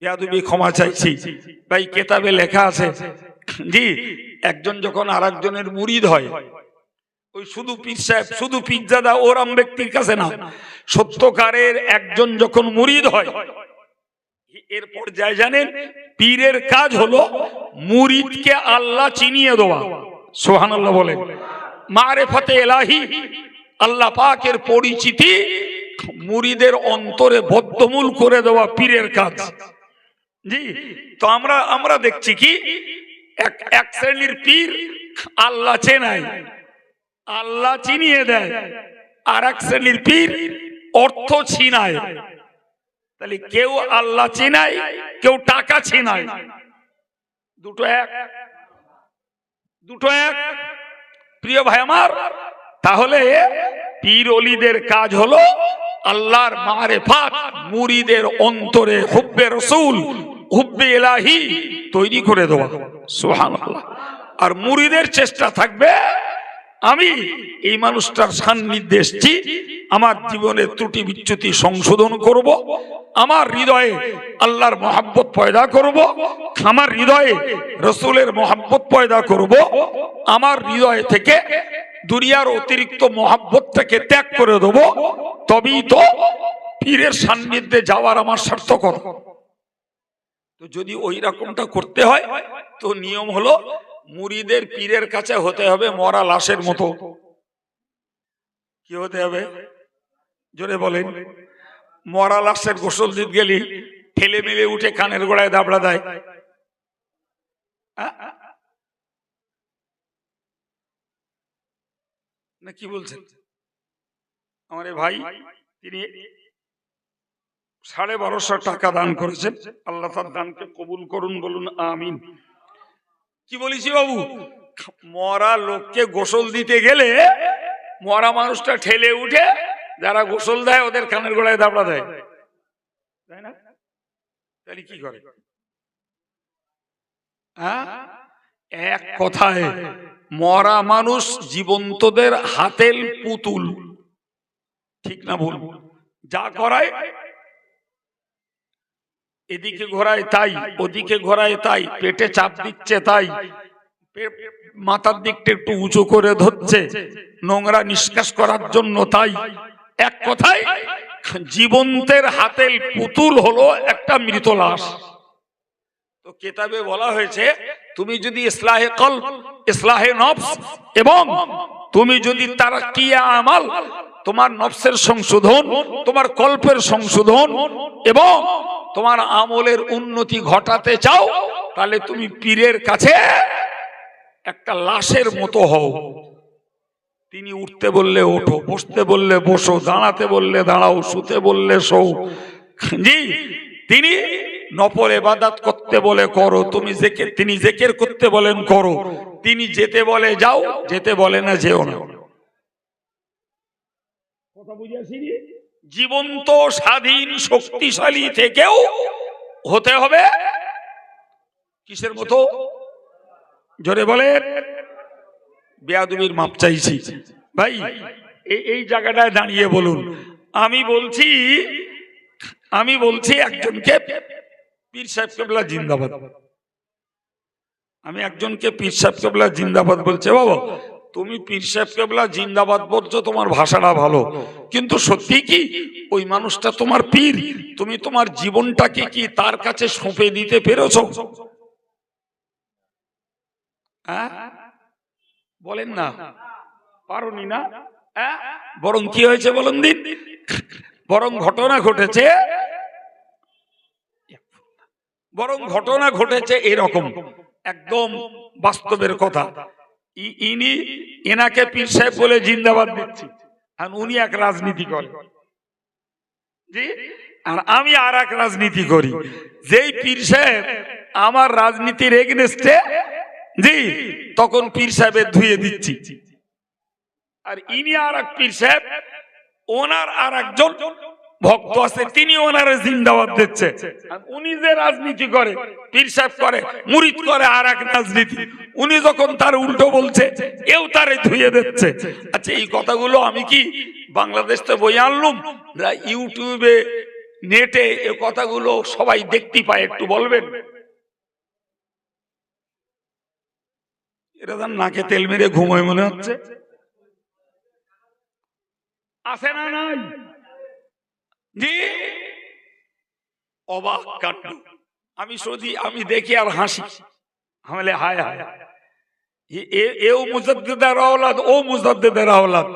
বেয়াদবি ক্ষমা চাইছি ভাই। কেতাবে লেখা আছে জি, একজন যখন আরেকজনের মুরিদ হয়, ওই শুধু পীর সাহেব, শুধু পীরজাদা ওরম ব্যক্তির কাছে না, সত্যকারের একজন যখন মুরিদ হয়, এরপর যায় জানেন, পীরের কাজ হলো মুরিদকে আল্লাহ চিনিয়ে দেওয়া। সুবহানাল্লাহ বলেন। মারিফাতে ইলাহি, আল্লাহ পাকের পরিচিতি মুরিদের অন্তরে বদ্ধমূল করে দেওয়া পীরের কাজ। জি, তো আমরা দেখছি কি এক শ্রেণীর পীর আল্লাহ চেনায়, আল্লাহ চিনিয়ে দেয়, আর এক শ্রেণীর পীর অর্থ ছিনায়। তাহলে কেউ আল্লাহ চিনায়, কেউ টাকা ছিনায়, দুটো এক, দুটো এক। প্রিয় ভাই আমার, তাহলে পীর ওলিদের কাজ হলো আল্লাহর মারিফাত মুরিদের অন্তরে হুব্বে রাসূল, হুব্বে ইলাহি তৈরি করে দেওয়া। সুবহানাল্লাহ। আর মুরিদের চেষ্টা থাকবে আমি এই মানুষটার সান্নিধ্যে এসেছি, আমার জীবনের ত্রুটি বিচ্যুতি সংশোধন করব, আমার হৃদয়ে আল্লাহর মহব্বত পয়দা করব, আমার হৃদয়ে রাসূলের মহব্বত পয়দা করব, আমার হৃদয় থেকে দুনিয়ার অতিরিক্ত মহব্বতটাকে ত্যাগ করে দেব, তবেই তো পীরের সান্নিধ্যে যাওয়ার আমার সার্থকতা। তো যদি ওই রকমটা করতে হয়, তো নিয়ম হলো মুরিদের পীরের কাছে হতে হবে মরা লাশের মতো। কি হতে হবে? জোরে বলেন। মরা লাশের গোসল দিতে গেলে ঠেলে মেলে উঠে কানের গোড়ায় দাবড়া দেয়। না কি বলছেন? আমার ভাই তিনি 1250 টাকা দান করেছেন, আল্লাহ তার দানকে কবুল করুন, বলুন আমিন। কি বলেছি বাবু, মরা লোককে গোসল দিতে গেলে মরা মানুষটা ঠেলে উঠে যারা গোসল দেয় ওদের কানের গোড়ায় দাবড়া দেয়, তাই না? তাহলে কি করে? এক কথায় মরা মানুষ জীবন্তদের হাতের পুতুল, ঠিক না ভুল? যা করায় এদিকে ঘোরায় তাই, ওদিকে ঘোরায় তাই, পেটে চাপ দিচ্ছে তাই, মাথার দিকটা একটু উঁচু করে ধরছে নোংরা নিষ্কাশ করার জন্য তাই। এক কথায় জীবন্তের হাতের পুতুল হলো একটা মৃত লাশ। তো কিতাবে বলা হয়েছে তুমি যদি ইসলাহে কলব, ইসলাহে নফস এবং তুমি যদি তারাক্কিয়া আমাল, তোমার নফসের সংশোধন, তোমার কল্পের সংশোধন এবং তোমার আমলের উন্নতি ঘটাতে চাও, তাহলে তুমি পীরের কাছে একটা লাশের মতো হও। তিনি উঠতে বললে ওঠো, বসতে বললে বসো, দাঁড়াতে বললে দাঁড়াও, শুতে বললে শো। জি, তিনি নফল ইবাদত করতে বলে করো, তিনি জিকির করতে বলেন করো, তিনি যেতে বলে যাও, যেতে বলে না যেও না। কথা বুঝিয়েছি? জীবন্ত স্বাধীন শক্তিশালী থেকেও হতে হবে কিসের মতো? জোরে বলেন। বেয়াদবির মাপ চাইছি ভাই, এই জায়গাটায় দাঁড়িয়ে বলুন। আমি বলছি একজনকে পীর সাহেব কেবলা জিন্দাবাদ, আমি একজনকে পীর সাহেব কেবলা জিন্দাবাদ বলছে। বাবা তুমি পীর সাহেব কেবলা জিন্দাবাদ বলছো, তোমার ভাষাটা ভালো, কিন্তু সত্যি কি ওই মানুষটা তোমার পীর? তুমি তোমার জীবনটাকে কি তার কাছে সঁপে দিতে পেরেছো? বলেন না, পারোনি না? বরং কি হয়েছে বলুন দিন? বরং ঘটনা ঘটেছে এরকম, একদম বাস্তবের কথা। এনাকে পীর সাহেব বলে জিন্দাবাদ দিচ্ছি, আর উনি এক রাজনীতি করেন, জি, আর আমি আর এক রাজনীতি করি। যেই পীর সাহেব আমার রাজনীতির এগেনস্টে, জি, তখন পীর সাহেবের ধুয়ে দিচ্ছি। আর ইনি আর এক পীর সাহেব, ওনার আর একজন ভক্ত আছে, তিনি ওনারে জিন্দাবাদ দিচ্ছে। উনি যে রাজনীতি করে, পীর সাহেব করে, মুরিদ করে আর এক রাজনীতি, উনি যখন তার উল্টো বলছে, এও তারে ধুয়ে দিচ্ছে। আচ্ছা এই কথাগুলো আমি কি বাংলাদেশ থেকে বই আনলুম? ইউটিউবে নেটে এ কথাগুলো সবাই দেখতে পায়, একটু বলবেন? এরা নাকে তেল মেরে ঘুমোয় মনে হচ্ছে। আছে না নাই? জি, অবাক কাণ্ড। আমি দেখি আর হাসি, হামলে হায় হায়, এও মুজাদ্দিদের আওলাদ, ও মুজাদ্দিদের আওলাদ।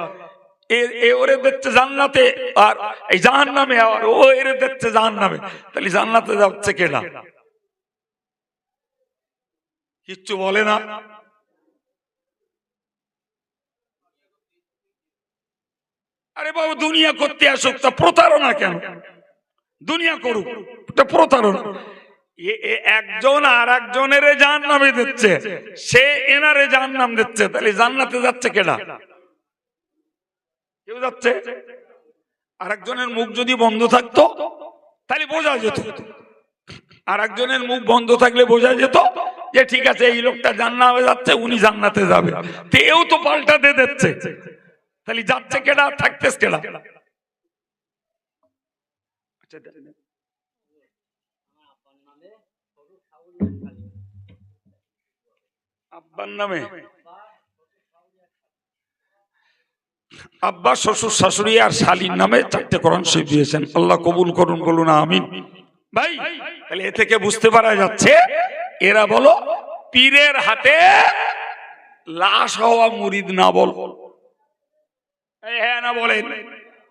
এ ওরে দেখছে জান্নাতে আর এই জাহান্নামে, আর ও এরে দেখছে জাহান্নামে। তাহলে জান্নাতে যাচ্ছে কেডা? কিচ্ছু বলে না। আরে বাবু, দুনিয়া করতে আসুক, তা প্রতারণা কেন? দুনিয়া করুক, এটা প্রতারণা। একজন আর একজনের জাহান্নামে দিচ্ছে, সে এনারে জাহান্নাম দিচ্ছে, তাহলে জান্নাতে যাচ্ছে কেডা? কেউ যাচ্ছে? আর একজনের মুখ যদি বন্ধ থাকতো তাহলে বোঝা যেত, আর একজনের মুখ বন্ধ থাকলে বোঝা যেত যে ঠিক আছে, এই লোকটা জান্নাতে যাচ্ছে, উনি জান্নাতে যাবে। তেও তো পাল্টাতে দিচ্ছে, তাহলে যাচ্ছে কেডা, থাকতেছে কেডা? আব্বার নামে, আব্বা, শ্বশুর, শাশুড়ি আর শালীর নামে 4টে কোরআন শরীফ দিয়েছেন। আল্লাহ কবুল করুন, বলুন আমিন। ভাই, তাহলে এ থেকে বুঝতে পারা যাচ্ছে এরা বলো পীরের হাতে লাশ হওয়া মুরিদ না, বল হ্যাঁ না বলেন?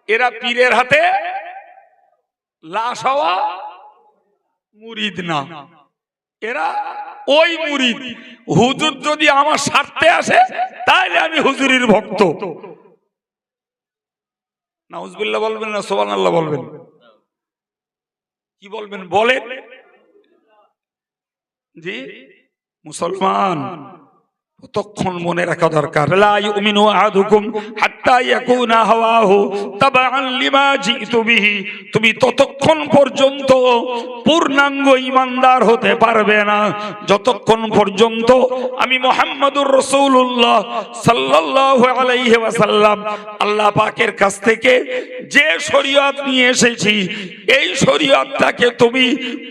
এরা পীরের হাতে লাশ হওয়া মুরিদ না, এরা ওই মুরিদ। হুজুর যদি আমার স্বার্থে আসে তাহলে আমি হুজুরের ভক্ত। নাউজুবিল্লাহ বলবেন না সুবহানাল্লাহ বলবেন? কি বলবেন বলেন? জি, মুসলমান ততক্ষণ মনে রাখা দরকার, লা ইউমিনু আহাদুকুম হাত্তা ইয়াকুনা হাওয়াহু তাবাআন লিমা জিতু বিহি। তুমি ততক্ষণ পর্যন্ত পূর্ণাঙ্গ ঈমানদার হতে পারবে না যতক্ষণ পর্যন্ত আমি মুহাম্মদুর রাসূলুল্লাহ সাল্লাল্লাহু আলাইহি ওয়াসাল্লাম আল্লাহ পাকের কাছ থেকে যে শরীয়ত নিয়ে এসেছি, এই শরীয়তটাকে তুমি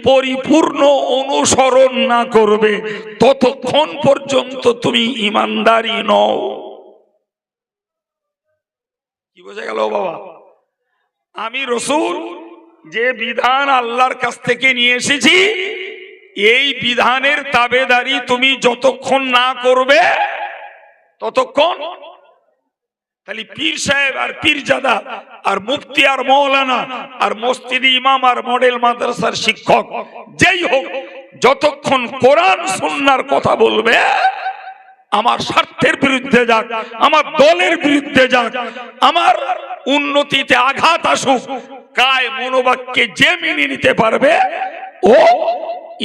পরিপূর্ণ অনুসরণ না করবে ততক্ষণ পর্যন্ত তুমি ঈমানদারি নও। কি বোঝা গেল বাবা? আমি রাসূল যে বিধান আল্লাহর কাছ থেকে নিয়ে এসেছি, এই বিধানের তাবেদারি তুমি যতক্ষণ না করবে ততক্ষণ। তাহলে পীর সাহেব আর পীরজাদা আর মুফতি আর মৌলানা আর মসজিদ ইমাম আর মডেল মাদ্রাসার শিক্ষক যেই হোক, যতক্ষণ কোরআন সুন্নাহর কথা বলবে, আমার স্বার্থের বিরুদ্ধে যাক, আমার দলের বিরুদ্ধে যাক, আমার উন্নতিতে আঘাত আসুক, কায় মনোবাক্যে যে মেনে নিতে পারবে ও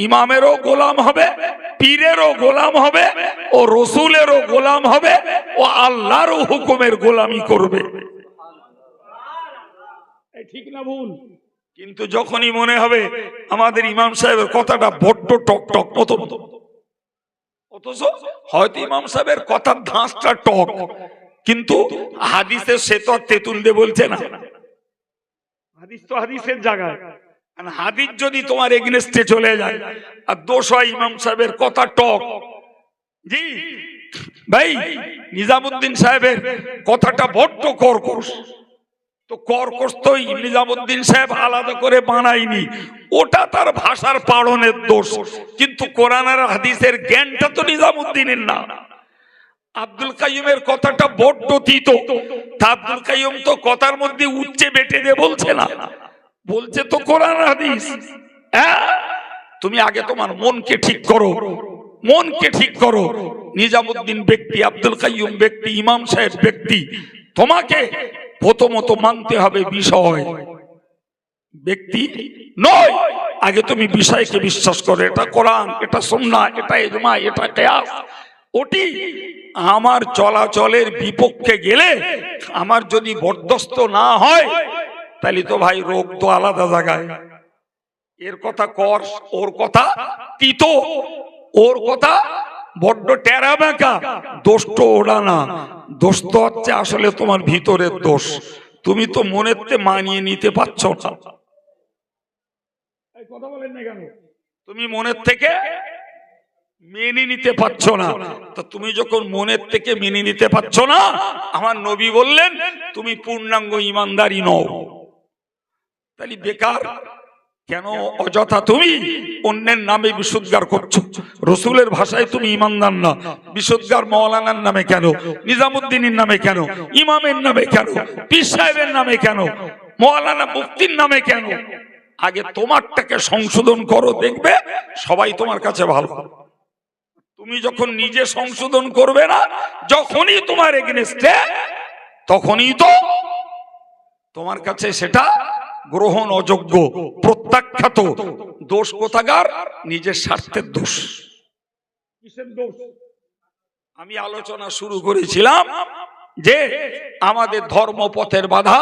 ইমামেরও গোলাম হবে, পীরেরও গোলাম হবে, ও রসুলেরও গোলাম হবে, ও আল্লাহর হুকুমের গোলামি করবে। ঠিক না ভুল? কিন্তু যখনই মনে হবে আমাদের ইমাম সাহেবের কথাটা বড্ড টক টক মতো, অথচ হয়তো ইমাম সাহেবের কথার ধাঁচটা টক, কিন্তু হাদিসে সে তো তেঁতুল দিয়ে বলছে না। হাদিস তো হাদিসের জায়গায়, হাদিস যদি তোমার এগেইনস্টে চলে যায় আর দোষ হয় ইমাম সাহেবের কথা টক। জি ভাই, নিজামুদ্দিন সাহেবের কথাটা বড্ড কর্কশ, তো কর্কশ তো নিজামুদ্দিন সাহেব আলাদা করে বানায়নি, ওটা তার ভাষার পাড়নের দোষ, কিন্তু কোরআন আর হাদিসের জ্ঞানটা তো নিজামুদ্দিনের না। আব্দুল কাইয়ুমের কথাটা বড্ড তিতো, আব্দুল কাইয়ুম তো কথার মধ্যে উচ্চে বেটে দিয়ে বলছে না, বলছে তো কোরআন হাদিস। তুমি আগে তোমার মনকে ঠিক করো, মনকে ঠিক করো। নিজামুদ্দিন ব্যক্তি, আব্দুল কাইয়ুম ব্যক্তি, ইমাম সাহেব ব্যক্তি, তোমাকে প্রথমত মানতে হবে বিষয়, ব্যক্তি নয়। আগে তুমি বিষয়কে বিশ্বাস করো, এটা কোরআন, এটা সুন্নাহ, এটা ইজমা, এটা কিয়াস। ওটি আমার চলাচলের বিপক্ষে গেলে, আমার যদি বরদস্ত না হয়, তাহলে তো ভাই রোগ তো আলাদা জায়গায়। এর কথা কর, ওর কথা তিতো, ওর কথা বড্ড টেরা বেঁকা। দোষ তো ওরা না, দোষ তো হচ্ছে আসলে তোমার ভিতরের দোষ। তুমি তো মনেতে মানিয়ে নিতে পারছো না। এই কথা বলেন না কেন? তুমি মনের থেকে মেনে নিতে পারছো না। তো তুমি যখন মনের থেকে মেনে নিতে পারছো না, আমার নবী বললেন তুমি পূর্ণাঙ্গ ঈমানদারই নও। তাহলে বেকার কেন অযথা তুমি অন্যের নামে বিশুদ্ধার করছো? রসুলের ভাষায় তুমি ঈমানদার না, বিশুদ্ধার মওলানার নামে কেন, নিজামুদ্দিনের নামে কেন, ইমামের নামে কেন, পীর সাহেবের নামে কেন, মওলানা মুফতির নামে কেন? আগে তোমারটাকে সংশোধন করো, দেখবে সবাই তোমার কাছে ভালো। তুমি যখন নিজে সংশোধন করবে না, যখনই তোমার এগেনস্টে, তখনই তো তোমার কাছে সেটা গ্রহণ অযোগ্য, প্রত্যাখ্যাত। দোষ কোথাকার? নিজের স্বার্থের দোষ। কিসের দোষ? আমি আলোচনা শুরু করেছিলাম যে আমাদের ধর্মপথের বাধা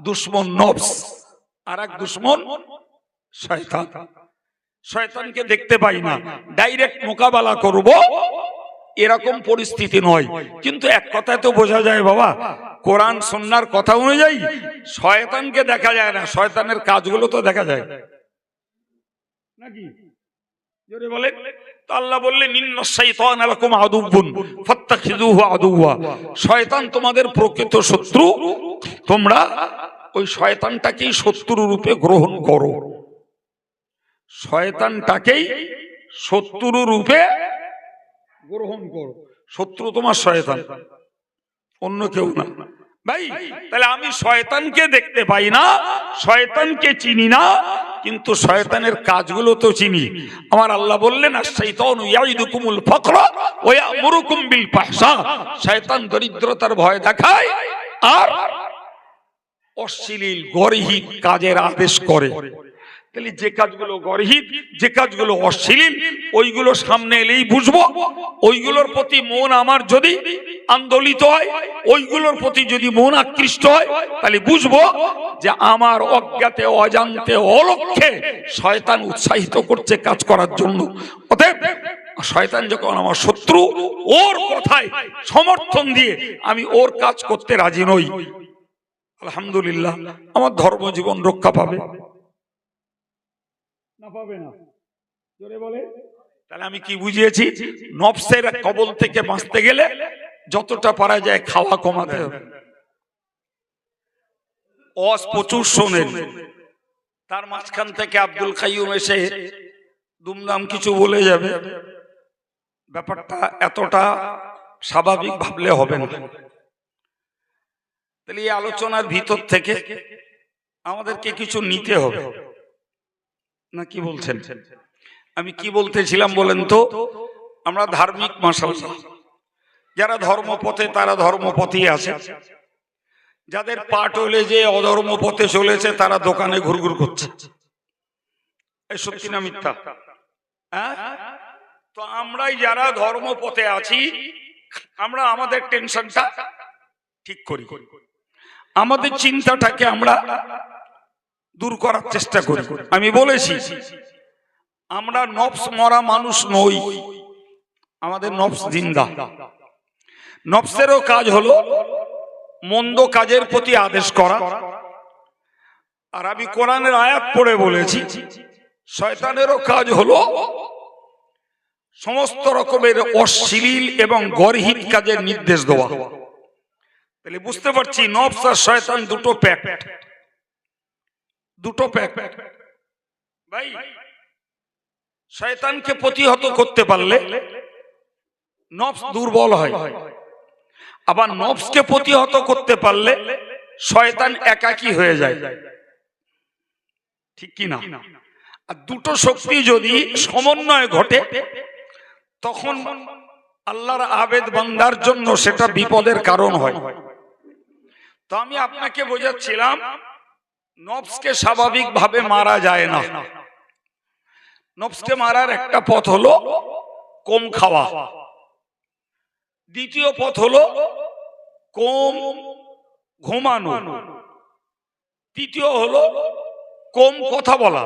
দুশ্মন নফস, আর এক দুশ্মন শয়তান। শয়তানকে দেখতে পাই না, ডাইরেক্ট মোকাবেলা করব এরকম পরিস্থিতি নয়। কিন্তু এক কথায় তো বোঝা যায় বাবা, কোরআন সুন্নাহর কথা অনুযায়ী শয়তানকে দেখা যায় না, শয়তানের কাজগুলো তো দেখা যায় নাকি? জোরে বলেন তো। আল্লাহ বললেন ইন্নাশ শাইতানা লাকুম আদুউন ফাত্তাখিযুহু আদুওয়া। শয়তান তোমাদের প্রকৃত শত্রু, তোমরা ওই শয়তানটাকেই শত্রু রূপে গ্রহণ করো। শয়তানটাকেই শত্রু রূপে গ্রহণ করো। শত্রু তোমার শয়তান, অন্য কেউ না ভাই। তাহলে আমি শয়তানকে দেখতে পাই না, শয়তানকে চিনি না, কিন্তু শয়তানের কাজগুলো তো চিনি। আমার আল্লাহ বললেন আশ-শাইতানু ইয়াইদুকুমুল ফাকরা ওয়া ইয়ামুরুকুম বিল ফাহশা। শয়তান দরিদ্রতার ভয় দেখায় আর অশ্লীল গরহিত কাজের আদেশ করে। তাহলে যে কাজগুলো গরহিত, যে কাজগুলো অশ্লীল, ওইগুলো সামনে এলেই বুঝবো। ওইগুলোর প্রতি মন আমার যদি আন্দোলিত হয়, ওইগুলোর প্রতি যদি মন আকৃষ্ট হয়, তাহলে বুঝবো যে আমার অজ্ঞাতে অজান্তে অলক্ষ্যে শয়তান উৎসাহিত করছে কাজ করার জন্য। অতএব শয়তান যখন আমার শত্রু, ওর কথায় সমর্থন দিয়ে আমি ওর কাজ করতে রাজি নই। আলহামদুলিল্লাহ, আমার ধর্মজীবন রক্ষা পাবে না পাবে না? জোরে বলে। তাহলে আমি কি বুঝিয়েছি? নফসের কবল থেকে বাঁচতে গেলে যতটা পারা যায় খাওয়া কমাতে হবে। ওয়াজ প্রচুর শোনেন, তার মাঝখান থেকে আব্দুল কাইয়ুম এসে দুমদাম কিছু বলে যাবে, ব্যাপারটা এতটা স্বাভাবিক ভাবলে হবে না। তাহলে এই আলোচনার ভিতর থেকে আমাদেরকে কিছু নিতে হবে না, কি বলছেন? আমি কি বলতেছিলাম বলেন তো? আমরা ধার্মিক মাশাআল্লাহ, যারা ধর্মপথে তারা ধর্মপথেই আছে, যাদের পাট হলে যে অধর্ম পথে চলেছে তারা দোকানে ঘুরঘুর করছে। এই সত্যি না মিথ্যা? হ্যাঁ? তো আমরাই যারা ধর্মপথে আছি, আমরা আমাদের টেনশনটা ঠিক করি, আমাদের চিন্তাটাকে আমরা দূর করার চেষ্টা করি। আমি বলেছি আমরা নফস মরা মানুষ নই, আমাদের নফস জিন্দা। নফসেরও কাজ হলো মন্দ কাজের প্রতি আদেশ করা। আর আমি কোরআনের আয়াত পড়ে বলেছি শয়তানেরও কাজ হলো সমস্ত রকমের অশ্লীল এবং গর্হিত কাজের নির্দেশ দেওয়া। তাহলে বুঝতে পারছি নফস আর শয়তান দুটো প্যাক, দুটো প্যাক ভাই। শয়তানকে প্রতিহত করতে পারলে নফস দুর্বল হয়, আবার নফসকে প্রতিহত করতে পারলে শয়তান একাকী হয়ে যায়, ঠিক কি না? আর দুটো শক্তি যদি সমন্বয় ঘটে তখন আল্লাহর আবেদ বান্দার জন্য সেটা বিপদের কারণ হয়। তো আমি আপনাকে বোঝাচ্ছিলাম নফসকে স্বাভাবিকভাবে মারা যায় না। নফসকে মারার একটা পথ হলো কম খাওয়া, দ্বিতীয় পথ হলো কম ঘুমানো, তৃতীয় হলো কম কথা বলা,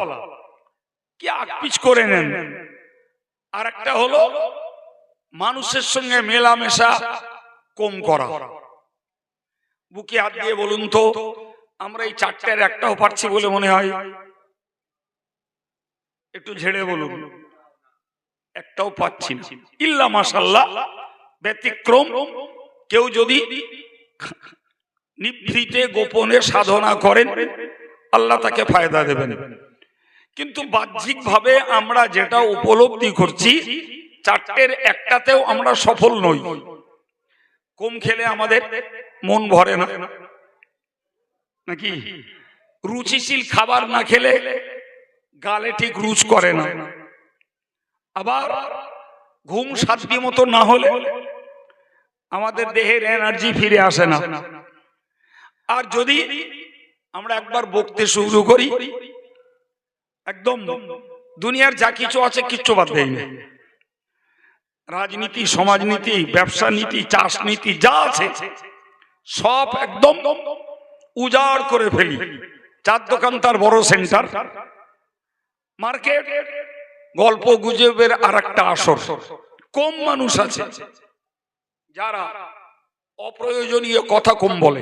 কি আকপিচ করে নেন, আর একটা হলো মানুষের সঙ্গে মেলামেশা কম করা। বুকে হাত দিয়ে বলুন তো, আমরা এই চারটার একটাও পারছি বলে মনে হয়? একটু ঝেড়ে বলুন, একটাও পাচ্ছি না। ইল্লা মাশাআল্লাহ, ব্যতিক্রম কেউ যদি নিভৃতে গোপনে সাধনা করেন আল্লাহ তাকে ফায়দা দেবেন। কিন্তু বাহ্যিক ভাবে আমরা যেটা উপলব্ধি করছি, চারটের একটাতেও আমরা সফল নই। কম খেলে আমাদের মন ভরে না, নাকি? রুচিশীল খাবার না খেলে গালে ঠিক রুচ করে না। আবার ঘুম সাধ্য মতো না হলে আমাদের দেহের এনার্জি ফিরে আসে না। আর যদি আমরা একবার বকতে শুরু করি, একদম দুনিয়ার যা কিছু আছে কিচ্ছু বাদ দেয় না। রাজনীতি, সমাজনীতি, ব্যবসা নীতি, চাষ নীতি যা আছে সব একদম উজাড় করে ফেলি। চার দোকান তার বড় সেন্টার, মার্কেট গল্প গুজবের আর একটা আসর। কম মানুষ আছে যারা অপ্রয়োজনীয় কথা কম বলে।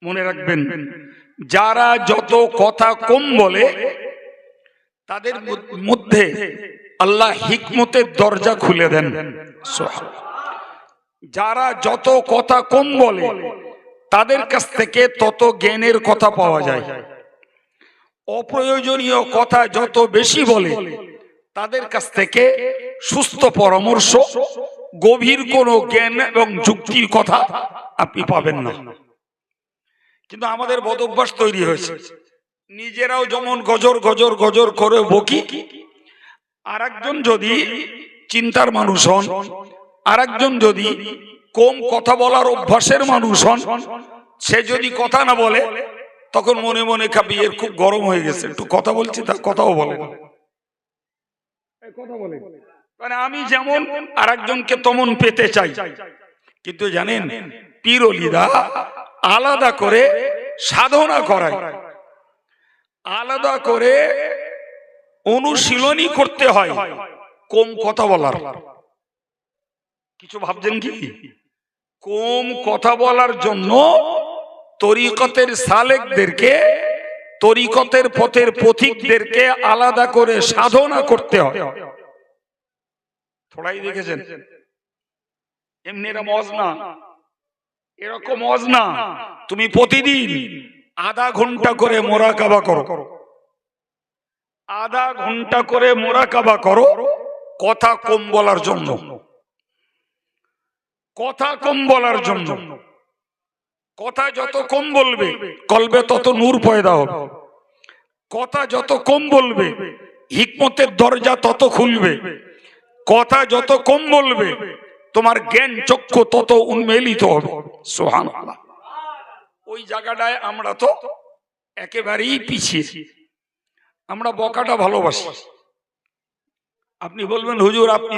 মনে রাখবেন, যারা যত কথা কম বলে তাদের মধ্যে আল্লাহ হিকমতের দরজা খুলে দেন। যারা যত কথা কম বলে তাদের কাছ থেকে তত জ্ঞানের কথা পাওয়া যায়। অপ্রয়োজনীয় কথা যত বেশি বলে তাদের কাছ থেকে সুস্থ পরামর্শ, গভীর কোনো জ্ঞান এবং যুক্তির কথা আপনি পাবেন না। কিন্তু আমাদের বদ অভ্যাস তৈরি হয়েছে, নিজেরাও যেমন গজর গজর গজর করে বকি, আর একজন যদি চিন্তার মানুষ হন, আর একজন যদি কম কথা বলার অভ্যাসের মানুষ হন, সে যদি কথা না বলে তখন মনে মনে খাবি এর খুব গরম হয়ে গেছে, একটু কথা বলছি তার কথাও বলে না। মানে আমি যেমন আর একজনকে তেমন পেতে চাই। কিন্তু জানেন, পীর ওলিরা আলাদা করে সাধনা করায়, আলাদা করে অনুশীলনী করতে হয় কম কথা বলার। কিছু ভাবছেন কি? কম কথা বলার জন্য তরিকতের সালেকদেরকে, তরিকতের পথের পথিকদেরকে আলাদা করে সাধনা করতে হয়। থোড়াই দেখেছেন? এমনি এরা মজ না, এরকম মজ না। তুমি প্রতিদিন আধা ঘন্টা করে মোরাকাবা করো, আধা ঘন্টা করে মোরাকাবা করো কথা কম বলার জন্য। কথা কম বলার জন্য। কথা যত কম বলবে কলবে তত নূর পয়দা হবে। কথা যত কম বলবে হিকমতের দরজা তত খুলবে। কথা যত কম বলবে তোমার জ্ঞান চক্ষু তত উন্মেলিত হবে। সুবহানাল্লাহ। ওই জায়গাটায় আমরা তো একেবারেই পিছিয়ে। আমরা বকাটা ভালোবাসি। আপনি বলবেন হুজুর আপনি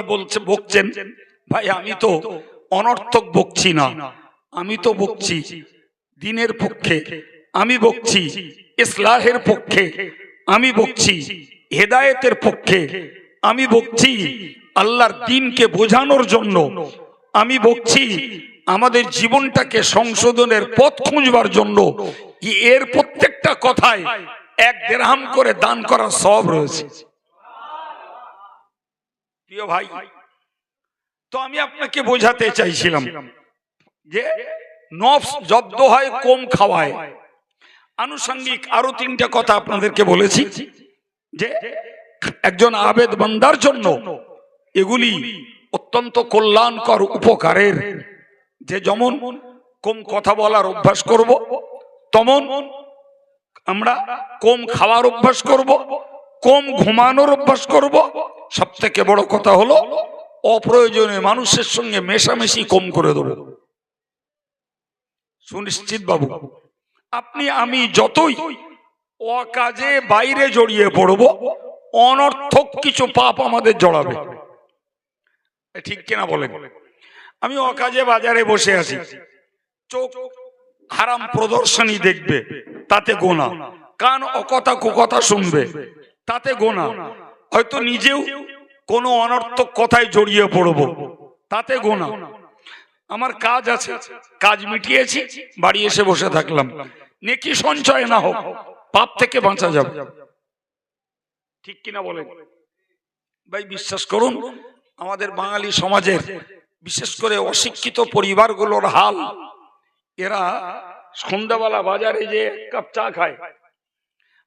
বকছেন। ভাই আমি তো অনর্থক বকছি না, আমি তো বকছি দ্বীনের পক্ষে, আমি বকছি ইসলাহের পক্ষে, আমি বকছি হেদায়েতের পক্ষে, আমি বকছি আল্লাহর দ্বীনকে বোঝানোর জন্য, আমি বকছি আমাদের জীবনটাকে সংশোধনের পথ খুঁজবার জন্য। এর প্রত্যেকটা কথায় 1 দিরহাম করে দান করার সওয়াব রয়েছে। প্রিয় ভাই, তো আমি আপনাকে বোঝাতে চাইছিলাম যে নফস জব্দ হয় কম খাওয়ায়। আনুষঙ্গিক আরো 3টা কথা আপনাদেরকে বলেছি যে একজন আবেদ বান্দার জন্য এগুলি অত্যন্ত কল্যাণকর, উপকারের। যে যেমন কম কথা বলার অভ্যাস করব, তেমন আমরা কম খাওয়ার অভ্যাস করব, কম ঘুমানোর অভ্যাস করব। সব থেকে বড় কথা হলো অপ্রয়োজনীয় মানুষের সঙ্গে মেশামেশি কম করে দেব। সুনিশ্চিত বাবু, আপনি আমি যতই অকাজে বাইরে জড়িয়ে পড়ব, অনর্থক কিছু পাপ আমাদের জড়াবে। ঠিক কিনা বলেন? আমি অকাজে বাজারে বসে আছি, চোখ হারাম প্রদর্শনী দেখবে, তাতে গোনা। কান অকথা কুকথা শুনবে, তাতে গোনা। হয়তো নিজেও কোনো অনর্থক কথায় জড়িয়ে পড়ব, তাতে গোনা। আমার কাজ আছে, কাজ মিটিয়েছি, বাড়ি এসে বসে থাকলাম, নেকি সঞ্চয় না হোক, পাপ থেকে বাঁচা যাবে। ঠিক কিনা বলেন ভাই? বিশ্বাস করুন, আমাদের বাঙালি সমাজের বিশেষ করে অশিক্ষিত পরিবারগুলোর হাল, এরা সন্ধ্যাবেলা বাজারে যে এক কাপ চা খায়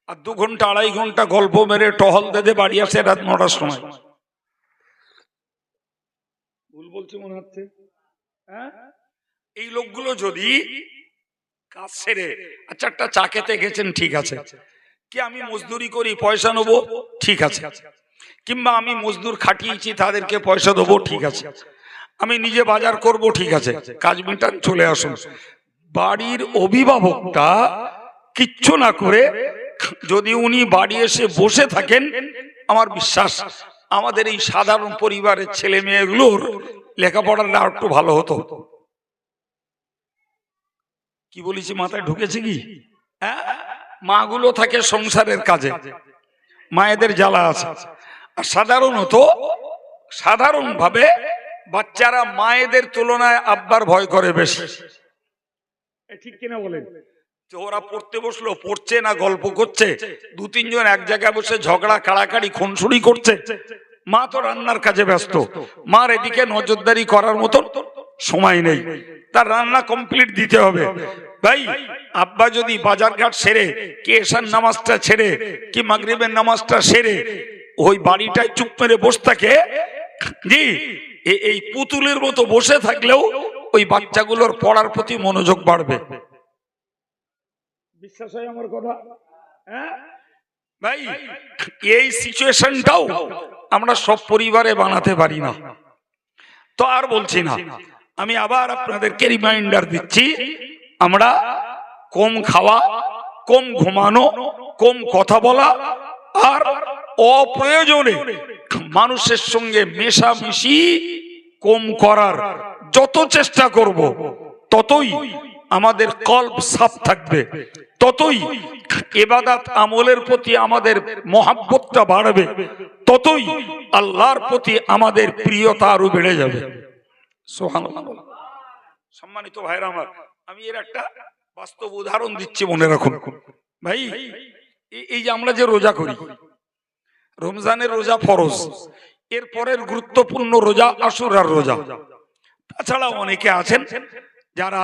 আর 2 ঘন্টা 2.5 ঘন্টা গল্প মেরে টহল দেদে বাড়ি আসে রাত 9টার সময়। ভুল বলছি মনে হচ্ছে? হ্যাঁ, এই লোকগুলো যদি কাজ সেরে, আচ্ছা একটা চা খেতে গেছেন, ঠিক আছে, কি আমি মজদুরি করি পয়সা নেবো, ঠিক আছে, কিংবা আমি মজদুর খাটিয়েছি তাদেরকে পয়সা দেবো, ঠিক আছে, আমি নিজে বাজার করব, ঠিক আছে, কাজ মিটান, চলে আসুন। বাড়ির অভিভাবকটা কিচ্ছু না করে যদি উনি বাড়ি এসে বসে থাকেন, আমার বিশ্বাস আমাদের এই সাধারণ পরিবারের ছেলে মেয়েগুলোর লেখাপড়াটা আর একটু ভালো হতো। কি বলেছি মাথায় ঢুকেছে কি? মাগুলো থাকে সংসারের কাজে, মায়েদের জ্বালা আছে। আর সাধারণভাবে বাচ্চারা মায়েদের তুলনায় আব্বার ভয় করে বেশি, ঠিক কিনা বলেন? ওরা পড়তে বসলো, পড়ছে না গল্প করছে, 2-3 জন এক জায়গায় বসে ঝগড়া কাড়াকাড়ি খুনসুরি করছে, মা তো রান্নার কাজে ব্যস্ত, মার এদিকে নজরদারি করার মতন সময় নেই, তার রান্না কমপ্লিট দিতে হবে। ভাই আব্বা যদি বাজারঘাট সেরে, কি এশার নামাজটা ছেড়ে, কি মাগরিবের নামাজটা সেরে ওই বাড়িটায় চুপ মেরে বসে থাকে, জি এই পুতুলের মতো বসে থাকলেও ওই বাচ্চাগুলোর পড়ার প্রতি মনোযোগ বাড়বে। বিশ্বাস হয় আমার কথা? হ্যাঁ ভাই, এই সিচুয়েশনটাও আমরা সব পরিবারে বানাতে পারি না। তো আর বলছি না, আমি আবার আপনাদেরকে রিমাইন্ডার দিচ্ছি, আমরা কম খাওয়া, কম ঘুমানো, কম কথা বলা আর অপ্রয়োজনে মানুষের সঙ্গে মেশামেশি কম করার যত চেষ্টা করব, ততই আমাদের কলব সাফ থাকবে, ততই ইবাদত আমলের প্রতি আমাদের মহাব্বতটা বাড়বে, ততই আল্লাহর প্রতি আমাদের প্রিয়তা আরো বেড়ে যাবে। সুবহানাল্লাহ। সম্মানিত ভাইরা আমার, আমি এর একটা বাস্তব উদাহরণ দিচ্ছি, মনে রাখুন ভাই। এই যে আমরা যে রোজা করি, রমজানের রোজা ফরজ, এর পরের গুরুত্বপূর্ণ রোজা আশুরার রোজা। তাছাড়া অনেকে আছেন যারা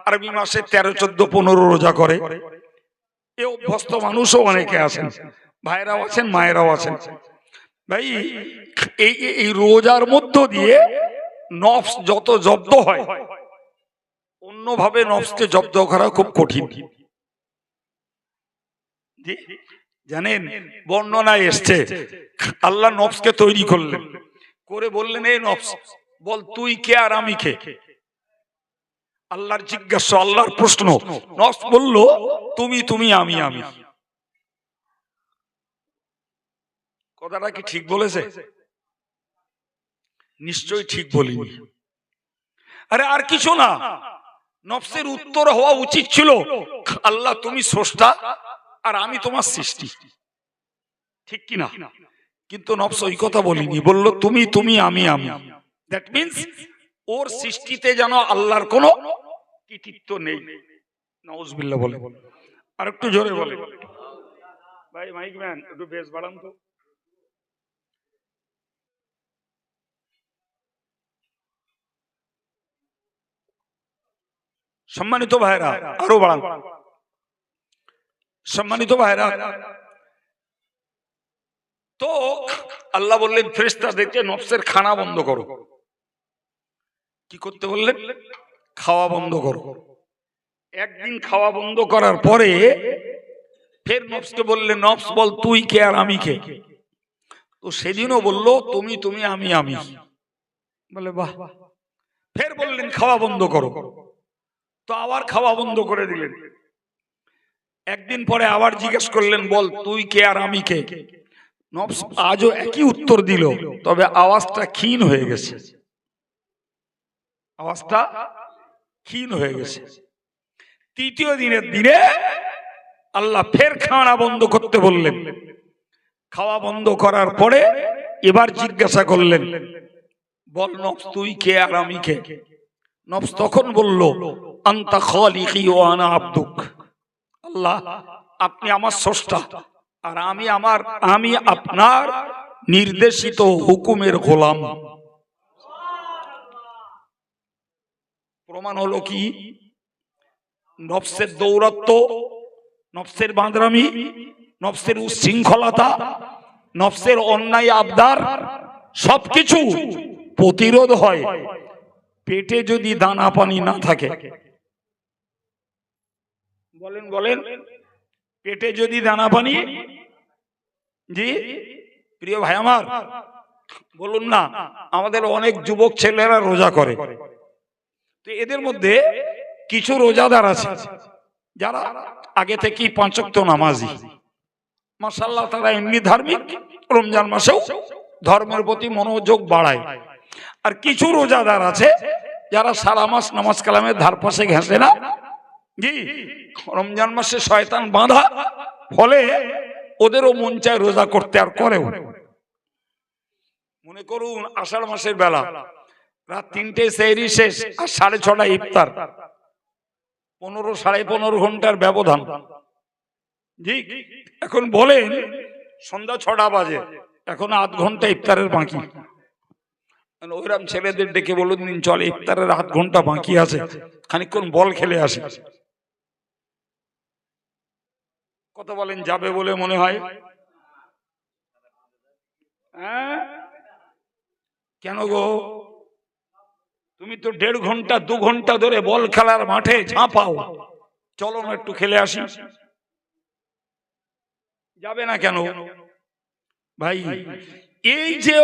আরবি মাসে 13, 14, 15 রোজা করে, এ অভ্যস্ত মানুষও অনেকে আছেন, ভাইরাও আছেন, মায়েরাও আছেন। ভাই এই রোজার মধ্য দিয়ে নফস যত জব্দ হয়, অন্যভাবে নফসকে জব্দ করা খুব কঠিন। জানেন, বর্ণনায় এসছে আল্লাহ নফসকে তৈরি করলেন, করে বললেন, এই নফস বল তুই কে আর আমি কে। আল্লাহর জিজ্ঞাসা, আল্লাহর প্রশ্ন, নফস বলল তুমি, আমি। কথাটা কি ঠিক বলেছে? নিশ্চয়ই ঠিক বলিনি। আরে আর কিছু না, নফসের উত্তর হওয়া উচিত ছিল, আল্লাহ তুমি স্রষ্টা আর আমি তোমার সৃষ্টি, ঠিক কিনা? কিন্তু নফস ওই কথা বলিনি, বলল তুমি, আমি। দ্যাট মিন্স ওর সৃষ্টিতে যেন আল্লাহর কোনো কৃতিত্ব নেই। নাউজুবিল্লাহ বলে। আর একটু জোরে বলে ভাই, মাইক ম্যান একটু বেশ বাড়ান তো। সম্মানিত ভাইরা, আরো বাড়ান। সম্মানিত ভাইরা, তো আল্লাহ বললেন ফেরেশতাদেরকে নফসের খানা বন্ধ করো। কি করতে বললেন? খাওয়া বন্ধ করো। একদিন খাওয়া বন্ধ করার পরে ফের নফসকে বললেন, নফস বল তুই কে আর আমি কে। তো সেদিনও বলল তুমি, আমি। বলে বাহ। ফের বললেন খাওয়া বন্ধ করো, তো আবার খাওয়া বন্ধ করে দিলেন। একদিন পরে আবার জিজ্ঞেস করলেন, বল তুই কে আর আমি কে। নফস আজও একই উত্তর দিল, তবে আওয়াজটা ক্ষীণ হয়ে গেছে। আওয়াজটা ক্ষীণ হয়ে গেছে। তৃতীয় দিনের দিনে আল্লাহ ফের খাওয়া বন্ধ করতে বললেন। খাওয়া বন্ধ করার পরে এবার জিজ্ঞাসা করলেন, বল নফস তুই কে আর আমি কে। নফস তখন বলল, আনতা খালিকি ওয়া আনা আবদুক। আল্লাহ আপনি আমার স্রষ্টা আর আমি আপনার নির্দেশিত হুকুমের গোলাম। প্রমাণ হলো কি? নফসের দৌরত্ব, নফসের বাঁদরামি, নফসের উচ্ছৃঙ্খলতা, নফসের অন্যায় আবদার সবকিছু প্রতিরোধ হয় পেটে যদি দানা পানি না থাকে। বলেন বলেন, পেটে যদি দানা পানি, জি প্রিয় ভাই আমার বলুন না, আমাদের অনেক যুবক ছেলেরা রোজা করে, তো এদের মধ্যে কিছু রোজাদার আছে যারা আগে থেকেই 5 ওয়াক্ত নামাজি, মাশাআল্লাহ তারা এমনি ধার্মিক, রমজান মাসেও ধর্মের প্রতি মনোযোগ বাড়ায়। আর কিছু রোজাদার আছে যারা সারা মাস নামাজ কালামের ধার পাশে ঘেঁষে না, জি রমজান মাসে শয়তান বাঁধা, ফলে ওদেরও মন চায় রোজা করতে, আর করেও। মনে করুন আষাঢ় মাসের বেলা রাত 3টে সেহরি শেষ আর 6:30 ইফতার, 15 সাড়ে 15 ঘন্টার ব্যবধান। জি এখন বলেন সন্ধ্যা 6টা বাজে, এখন আধ ঘন্টা ইফতারের বাকি। ওইরকম ছেলেদের ডেকে বলুন দিন চলে ইফতারের আধ ঘন্টা বাকি আছে, খানিকক্ষণ বল খেলে আসি। কথা বলেন, যাবে বলে মনে হয়? কেন গো, তুমি তো 1.5 ঘন্টা 2 ঘন্টা ধরে বল খেলার মাঠে ঝাঁপাও, চলো না একটু খেলে আসি। যাবে না কেন ভাই? এই যে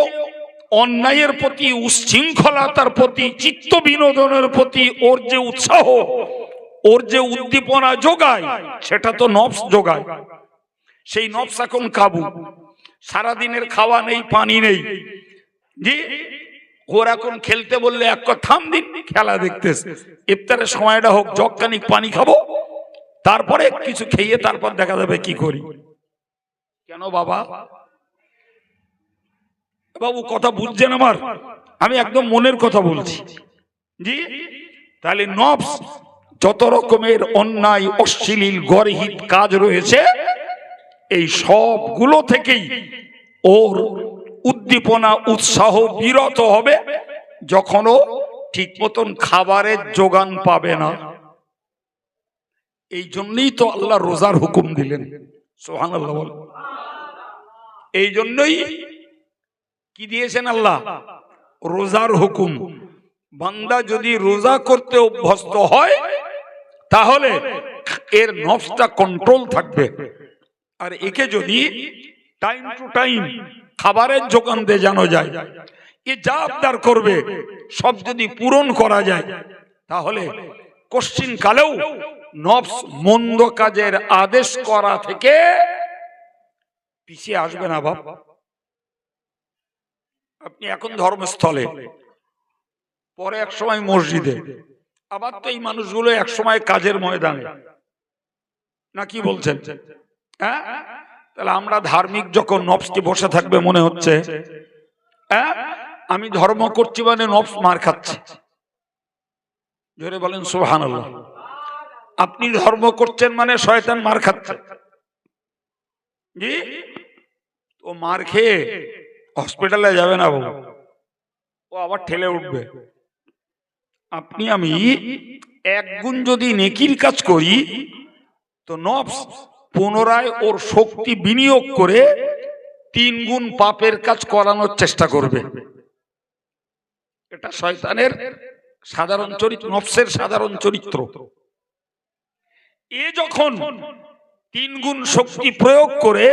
অন্যায়ের প্রতি, উচ্ছৃঙ্খলতার প্রতি, চিত্ত বিনোদনের প্রতি ওর যে উৎসাহ, ওর যে উদ্দীপনা যোগায়, সেটা তো নফস যোগায়। সেই নফস এখন কাবু, সারাদিনের খাওয়া নেই, পানি নেই, জি ওর এখন খেলতে বললে এক কথা থাম দিন, খেলা দেখতেছে, ইফতারের সময়টা হোক, জগখানিক পানি খাবো, তারপরে কিছু খেয়ে তারপর দেখা যাবে কি করি। কেন বাবা? বাবু কথা বুঝছেন আমার? আমি একদম মনের কথা বলছি, জি। তাহলে নফস যত রকমের অন্যায়, অশ্লীল, গর্হিত কাজ রয়েছে, এই সবগুলো থেকেই ওর উদ্দীপনা, উৎসাহ বিরত হবে যখন ও ঠিক মতন খাবারের যোগান পাবে না। এই জন্যই তো আল্লাহ রোজার হুকুম দিলেন, সুবহানাল্লাহ বল। এই জন্যই কি দিয়েছেন আল্লাহ? রোজার হুকুম। বান্দা যদি রোজা করতে অভ্যস্ত হয় তাহলে এর নফসটা কন্ট্রোল থাকবে। আর একে যদি টাইম টু টাইম খাবারের যোগান দিয়ে জানো যায়, এ যা আবদার করবে সব যদি পূরণ করা যায়, তাহলে কোশ্চিন কালেও নফস মন্দ কাজের আদেশ করা থেকে পিছিয়ে আসবে না। বাপ, আপনি এখন ধর্মস্থলে, পরে এক সময় মসজিদে, আবার তো এই মানুষগুলো এক সময় কাজের ময়দানে, না কি বলছেন? হ্যাঁ, তাহলে আমরা ধার্মিক যখন নফসকে বসে থাকবে মনে হচ্ছে হ্যাঁ আমি ধর্ম করছি মানে নফস মার খাচ্ছে। জোরে বলেন সুবহানাল্লাহ। আপনি ধর্ম করছেন মানে শয়তান মার খাচ্ছে, জি। ও মার খেয়ে হসপিটালে যাবে না বাবু, ও আবার ঠেলে উঠবে। আপনি আমি 1 গুণ যদি নেকির কাজ করি তো নফস পুনরায় ওর শক্তি বিনিয়োগ করে 3 গুণ পাপের কাজ করানোর চেষ্টা করবে। এটা শয়তানের সাধারণ চরিত্র, নফসের সাধারণ চরিত্র। এ যখন 3 গুণ শক্তি প্রয়োগ করে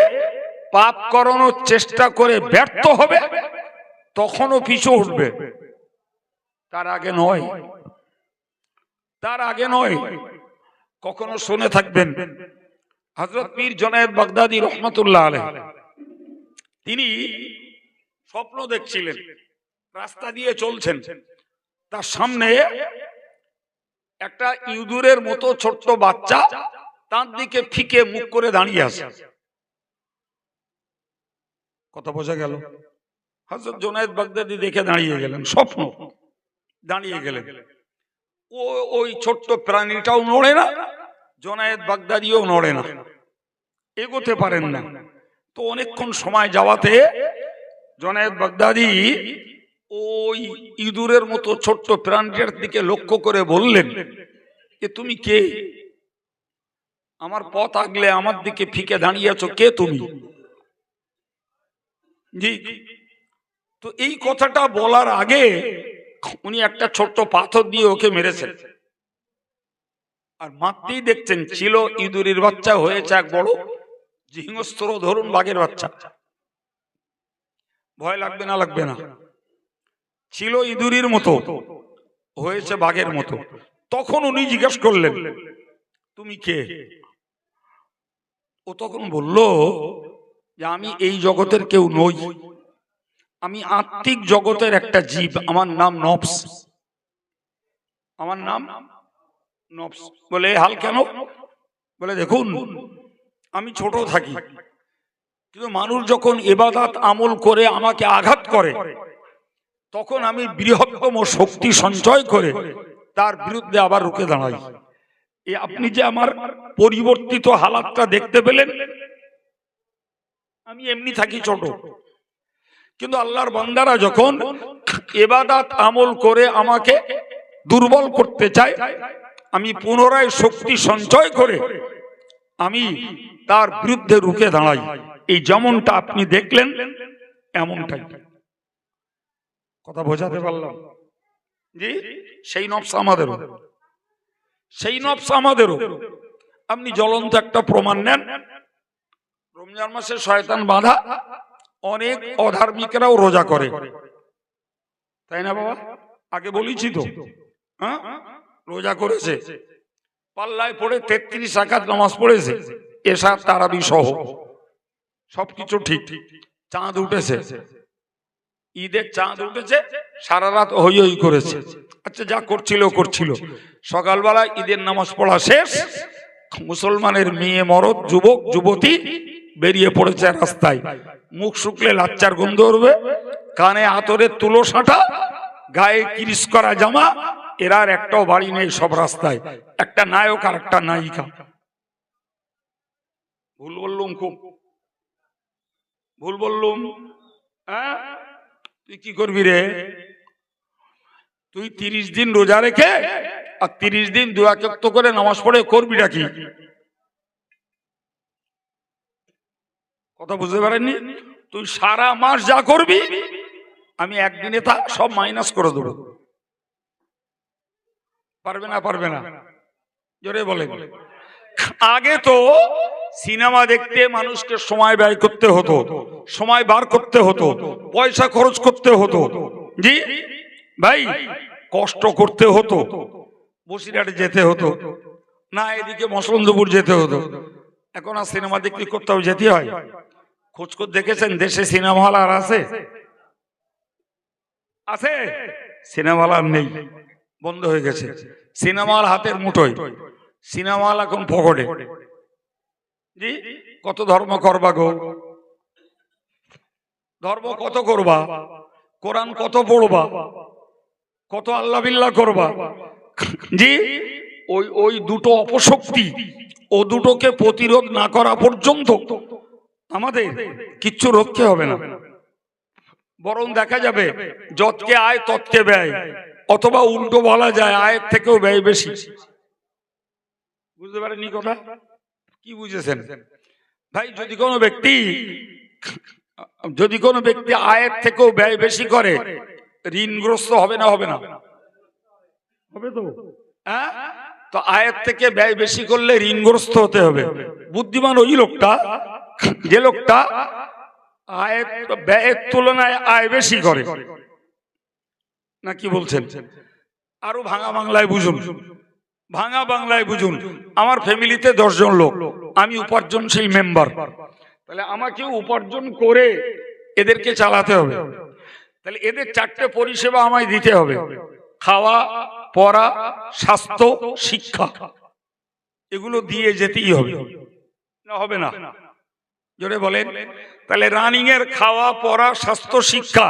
পাপ করানোর চেষ্টা করে ব্যর্থ হবে, তখনও পিছু উঠবে। তার আগে নয়, তার আগে নয়। কখনো শুনে থাকবেন হযরত পীর জুনায়েদ বাগদাদী রহমাতুল্লাহ আলাইহি, তিনি স্বপ্ন দেখছিলেন, রাস্তা দিয়ে চলছেন, তার সামনে একটা ইঁদুরের মতো ছোট্ট বাচ্চা তার দিকে ফিকে মুখ করে দাঁড়িয়ে আছে। কথা বোঝা গেল? হযরত জুনায়েদ বাগদাদী দেখে দাঁড়িয়ে গেলেন, স্বপ্ন, দাঁড়িয়ে গেলেন। ওই ছোট্ট প্রাণীটাও নড়ে না, জুনায়েদ বাগদাদীও নড়ে না, এগোতে পারেন না। তো অনেকক্ষণ সময় যাওয়াতে জুনায়েদ বাগদাদি ওই ইঁদুরের মতো ছোট্ট প্রাণীর দিকে লক্ষ্য করে বললেন, যে তুমি কে? আমার পথ আগলে আমার দিকে ফিকে দাঁড়িয়ে আছো, কে তুমি? জি। তো এই কথাটা বলার আগে উনি একটা ছোট্ট পাথর দিয়ে ওকে মেরেছেন, আর মারতেই দেখছেন ছিল ইঁদুরের বাচ্চা, হয়েছে এক বড় হিংস্র ধরুন বাঘের বাচ্চা। ভয় লাগবে না? লাগবে না? ছিল ইঁদুরের মতো, হয়েছে বাঘের মতো। তখন উনি জিজ্ঞেস করলেন, তুমি কে? ও তখন বলল যে আমি এই জগতের কেউ নই, আমি আত্মিক জগতের একটা জীব, আমার নাম নফস। আমার নাম নফস। বলে হাল কেন? বলে দেখুন, আমি ছোট থাকি, কিন্তু মানুষ যখন ইবাদত আমল করে আমাকে আঘাত করে, তখন আমি বৃহত্তম শক্তি সঞ্চয় করে তার বিরুদ্ধে আবার রুখে দাঁড়াই। এই আপনি যে আমার পরিবর্তিত হালাতটা দেখতে পেলেন, আমি এমনি থাকি ছোট, কিন্তু আল্লাহর বান্দারা যখন ইবাদত আমল করে আমাকে দুর্বল করতে চায়, আমি পুনরায় শক্তি সঞ্চয় করে আমি তার বিরুদ্ধে রুখে দাঁড়াই। এই যেমনটা আপনি দেখলেন এমনটাই। কথা বোঝাতে পারলাম? জি। সেই নফস আমাদেরও, সেই নফস আমাদেরও। আপনি জ্বলন্ত একটা প্রমাণ নেন, রমজান মাসে শয়তান বাঁধা অনেক অধার্মিকরাও রোজা করে, তাই না বাবা? আগে বলেছি তো, হ্যাঁ, রোজা করেছে, পাল্লায় পড়ে 33 রাকাত নামাজ পড়েছে, এশা তারাবি সহ সবকিছু ঠিক। চাঁদ উঠেছে, ঈদের চাঁদ উঠেছে, সারা রাত হই হই করেছে। আচ্ছা, যা করছিল করছিল। সকালবেলা ঈদের নামাজ পড়া শেষ, মুসলমানের মেয়ে, মরদ, যুবক যুবতী বেরিয়ে পড়েছে রাস্তায়। মুখ শুকলে লাচ্চার গন্ধ উঠবে, কানে আতরের তুলো সাঁটা, গায়ে কিরিস করা জামা, এরা আর একটাও বাড়ি নেই, সব রাস্তায়। একটা নায়ক আর একটা নায়িকা। ভুল বললুম? খুব ভুল বললুম? হ্যাঁ, তুই কি করবি রে? তুই 30 দিন রোজা রেখে আর 30 দিন দু রাকাত করে নামাজ পড়ে করবিটা কি? কথা বুঝতে পারেননি? তুই সারা মাস যা করবি আমি একদিনে তা সব মাইনাস করে দেবো। পারবে না? পারবে না? জোরে বলে। আগে তো সিনেমা দেখতে মানুষকে সময় ব্যয় করতে হতো, সময় বার করতে হতো, পয়সা খরচ করতে হতো। জি ভাই, কষ্ট করতে হতো, বসিরহাটে যেতে হতো না, এদিকে মসলন্দপুর যেতে হতো। এখন আর সিনেমা দেখতে কোথাও যেতে হয়? খোঁজ করে দেখেছেন দেশে সিনেমা হল আর আছে? আছে? সিনেমা হল আর নেই, বন্ধ হয়ে গেছে। সিনেমা হল হাতের মুঠোয়, সিনেমা হল এখন পকেটে। জি, কত ধর্ম করবা গো? ধর্ম কত করবা? কোরআন কত পড়বা? কত আল্লাহ বিল্লাহ করবা? জি, ওই ওই দুটো অপশক্তি, ও দুটোকে প্রতিরোধ না করা পর্যন্ত আমাদের কিচ্ছু রক্ষে হবে না। বরং দেখা যাবে যতকে আয় ততকে ব্যয়, অথবা উল্টো বলা যায় আয়ের থেকেও ব্যয় বেশি। বুঝতে পারেননি কথা? কি বুঝেছেন ভাই? যদি কোনো ব্যক্তি আয়ের থেকেও ব্যয় বেশি করে, ঋণগ্রস্ত হবে না? হবে না? হবে তো। হ্যাঁ, তো আয়ের থেকে ব্যয় বেশি করলে ঋণগ্রস্ত হতে হবে। বুদ্ধিমান ওই লোকটা, যে লোকটা আয়ের ব্যয়ের তুলনায় আয় বেশি করে। না কি বলছেন? আরো ভাঙা বাংলায় বুঝুন, ভাঙা বাংলায় বুঝুন। আমার ফ্যামিলিতে 10 জন লোক, আমি উপার্জনশীল মেম্বার। তাহলে আমাকে উপার্জন করে এদেরকে চালাতে হবে। তাহলে এদের 4টে পরিষেবা আমায় দিতে হবে: খাওয়া, পড়া, স্বাস্থ্য, শিক্ষা। এগুলো দিয়ে যেতেই হবে, না হবে না? জোরে বলেন। তাহলে রানিং এর খাওয়া, পড়া, স্বাস্থ্য, শিক্ষা,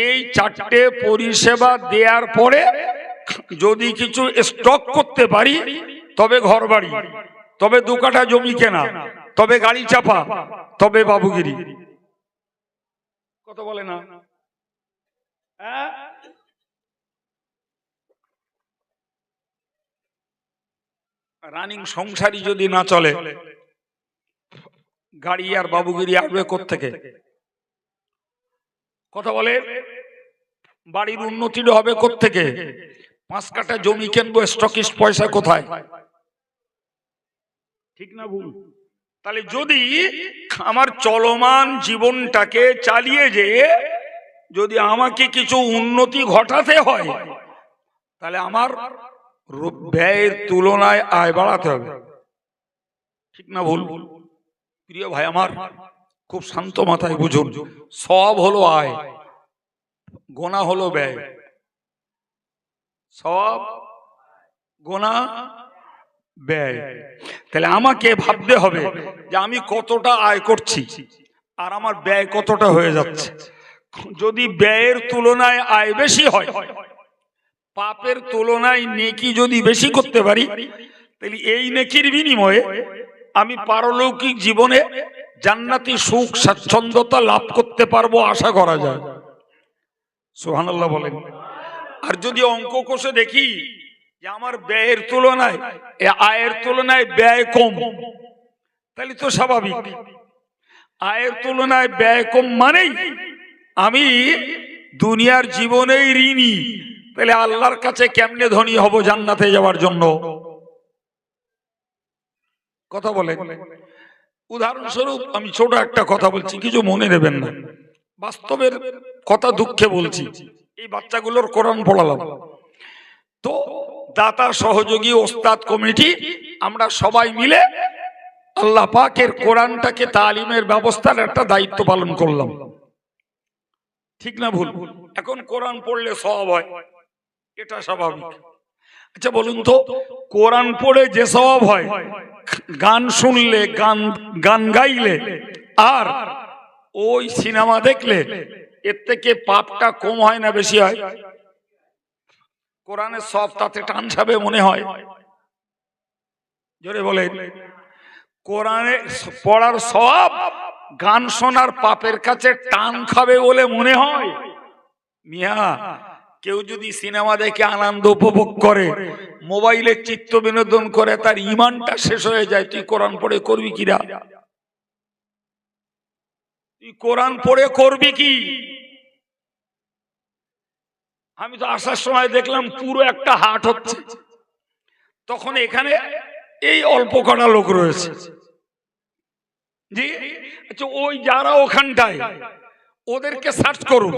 এই 4টে পরিষেবা দেওয়ার পরে যদি কিছু স্টক করতে পারি, তবে ঘর বাড়ি, তবে 2 কাঠা জমি কেনা, তবে গাড়ি চাপা, তবে বাবুগিরি। কথা বলে না? রানিং সংসারই যদি না চলে, গাড়ি আর বাবুগিরি আসবে কোত্থেকে? কথা বলে। বাড়ির উন্নতি হবে কোত্থেকে? 5 কাঠা জমি কিনবো, স্টকিস্ট পয়সা কোথায়? ঠিক না ভুল? তাহলে যদি আমার চলমান জীবনটাকে চালিয়ে যেয়ে যদি আমাকে কিছু উন্নতি ঘটাতে হয়, তাহলে আমার ব্যয়ের তুলনায় আয় বাড়াতে হবে। ঠিক না ভুল? প্রিয় ভাই আমার, খুব শান্ত মাথায় বুঝুন, সব হলো আয়, গোনা হলো ব্যয়। সব গোনা, ব্যয়। তাহলে আমাকে ভাবতে হবে যে আমি কতটা আয় করছি আর আমার ব্যয় কতটা হয়ে যাচ্ছে। যদি ব্যয়ের তুলনায় আয় বেশি হয়, পাপের তুলনায় নেকি যদি বেশি করতে পারি, তাহলে এই নেকির বিনিময়ে আমি পারলৌকিক জীবনে জান্নাতি সুখ স্বাচ্ছন্দ্যতা লাভ করতে পারবো, আশা করা যায়। সুবহানাল্লাহ বলেন। আর যদি অঙ্ক কষে দেখি যে আমার ব্যয়ের তুলনায় আয়ের তুলনায় ব্যয় কম, তাহলে তো স্বাভাবিক। আয়ের তুলনায় ব্যয় কম মানেই আমি দুনিয়ার জীবনেই ঋণী। তাহলে আল্লাহর কাছে কেমনে ধনী হব জান্নাতে যাওয়ার জন্য? কথা বলে। উদাহরণস্বরূপ আমি ছোট একটা কথা বলছি, কিছু মনে নেবেন না, বাস্তবের কথা দুঃখে বলছি। এই বাচ্চাগুলোর কোরআন পড়ালাম তো দাতা সহযোগী ওস্তাদ কমিটি আমরা সবাই মিলে আল্লাহ পাকের কোরআনটাকে তালিমের ব্যবস্থার একটা দায়িত্ব পালন করলাম। ঠিক না ভুল? এখন কোরআন পড়লে সওয়াব হয়, এটা স্বাভাবিক। আচ্ছা বলুন তো, কোরআন পড়ে যে সওয়াব হয়, গান শুনলে, গান গাইলে আর ওই সিনেমা দেখলে, এর থেকে পাপটা কম হয় না বেশি হয়? কোরআনের সব তাতে টান খাবে মনে হয়? জোরে বলে। কোরআনে পড়ার সব গান শোনার পাপের কাছে টান খাবে বলে মনে হয়? মিয়া, কেউ যদি সিনেমা দেখে আনন্দ উপভোগ করে, মোবাইলে চিত্ত বিনোদন করে, তার ঈমানটা শেষ হয়ে যায়, তুই কোরআন পড়ে করবি কিরা? তুই কোরআন পড়ে করবি কি? আমি তো আসার সময় দেখলাম পুরো একটা হাট হচ্ছে, তখন এখানে এই অল্প কটা লোক রয়েছে। জি, আচ্ছা ওই যারা ওখানটায়, ওদেরকে সার্চ করুন,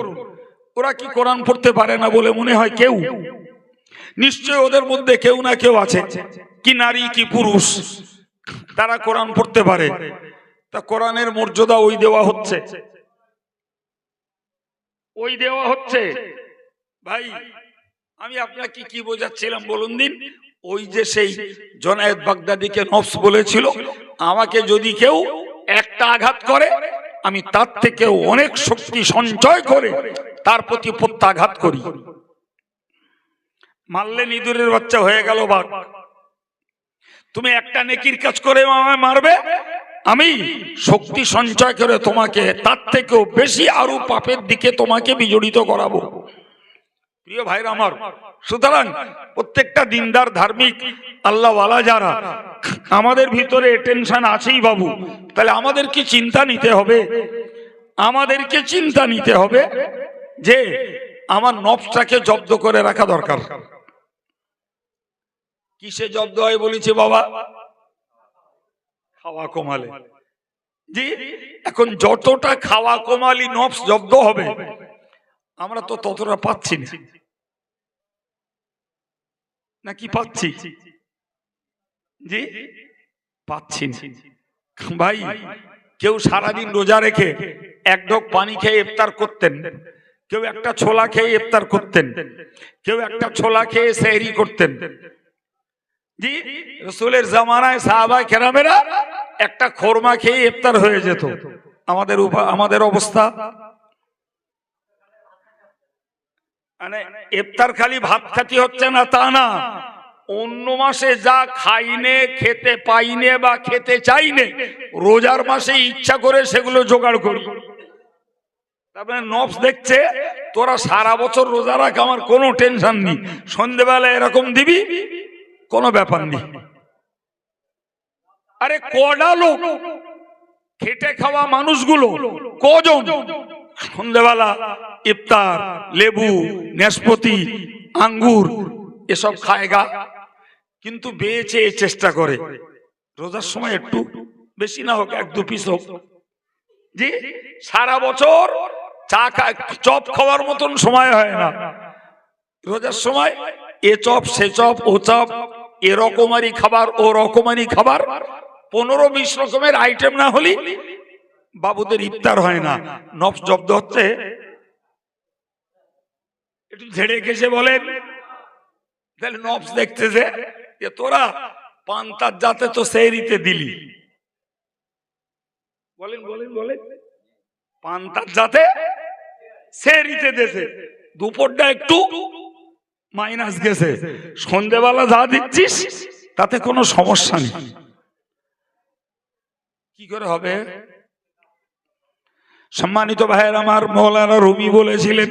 ওরা কি কোরআন পড়তে পারে না বলে মনে হয়? কেউ নিশ্চয় ওদের মধ্যে কেউ না কেউ আছে, কি নারী কি পুরুষ, তারা কোরআন পড়তে পারে। তা কোরআনের মর্যাদা ওই দেওয়া হচ্ছে, ওই দেওয়া হচ্ছে। ভাই আমি আপনাকে কি বোঝাচ্ছিলাম বলুন দিন? ওই যে সেই জুনায়েদ বাগদাদিকে নফস বলেছিল, আমাকে যদি কেউ একটা আঘাত করে, আমি তার থেকে অনেক শক্তি সঞ্চয় করে তার প্রতি প্রত্যাঘাত করি। মারলে নিদুরের বাচ্চা হয়ে গেল বাঘ। তুমি একটা নেকির কাজ করে আমায় মারবে, আমি শক্তি সঞ্চয় করে তোমাকে তার থেকেও বেশি আরো পাপের দিকে তোমাকে বিজড়িত করাবো। প্রিয় ভাইরা আমার, সুতরাং প্রত্যেকটা দিনদার ধার্মিক আল্লাহওয়ালা যারা, আমাদের ভিতরে টেনশন আছেই বাবু, তাহলে আমাদেরকে চিন্তা নিতে হবে, আমাদেরকে চিন্তা নিতে হবে যে আমার নফসটাকে জব্দ করে রাখা দরকার। কিসে জব্দ হয় বলেছে বাবা? খাওয়া কমালে। জি, এখন যতটা খাওয়া কমালি নফস জব্দ হবে, আমরা তো ততটা পাচ্ছি না, নাকি পাচ্ছি? জি পাচ্ছি না। ভাই কেউ সারাদিন রোজা রেখে এক ঢোক পানি খেয়ে ইফতার করতেন, কেউ একটা ছোলা খেয়ে ইফতার করতেন, কেউ একটা ছোলা খেয়ে সেহরি করতেন। জি, রাসূলের জামানায় সাহাবায়ে কেরামেরা একটা খোরমা খেয়ে ইফতার হয়ে যেত। আমাদের অবস্থা, মানে ইফতার খালি ভাত খাতি হচ্ছে না তা না, অন্য মাসে যা খাইনে, খেতে পাইনে বা খেতে চাইনে, রোজার মাসে ইচ্ছা করে সেগুলো জোগাড় করি। তারপরে নফস দেখছে তোরা সারা বছর রোজা রাখ, আমার কোনো টেনশন নেই, সন্ধ্যেবেলা এরকম দিবি, কোনো ব্যাপার নেই। আরে কটা লোক খেটে খাওয়া মানুষগুলো কজন সন্ধ্যেবেলা ইফতার, লেবু, নাশপাতি, আঙ্গুর এসব খায়গা, কিন্তু বেঁচে চেষ্টা করে রোজার সময় একটু বেশি না হোক, 1-2 পিস হোক। জি, সারা বছর চপ খাওয়ার মতন সময় হয় না, রোজার সময় এ চপ সে চপ ও চপ, এরকমারই খাবার ও রকমারই খাবার, 15-20 রকমের আইটেম না হলে বাবুদের ইফতার হয় না। নফস জব্দ হচ্ছে, একটু ঝেড়ে কেসে বলেন। তাহলে নফস দেখতেছে যে তোরা পান্তার যাতে তো সেহরিতে দিলি, বলেন বলেন বলেন, পান্তার যাতে সেহরিতে দেছে, দুপুরটা একটু মাইনাস গেছে, সন্ধ্যেবেলা যা দিচ্ছিস তাতে কোনো সমস্যা নেই। কি করে হবে? সম্মানিত ভাইয়ের আমার, মৌলানা রুমি বলেছিলেন,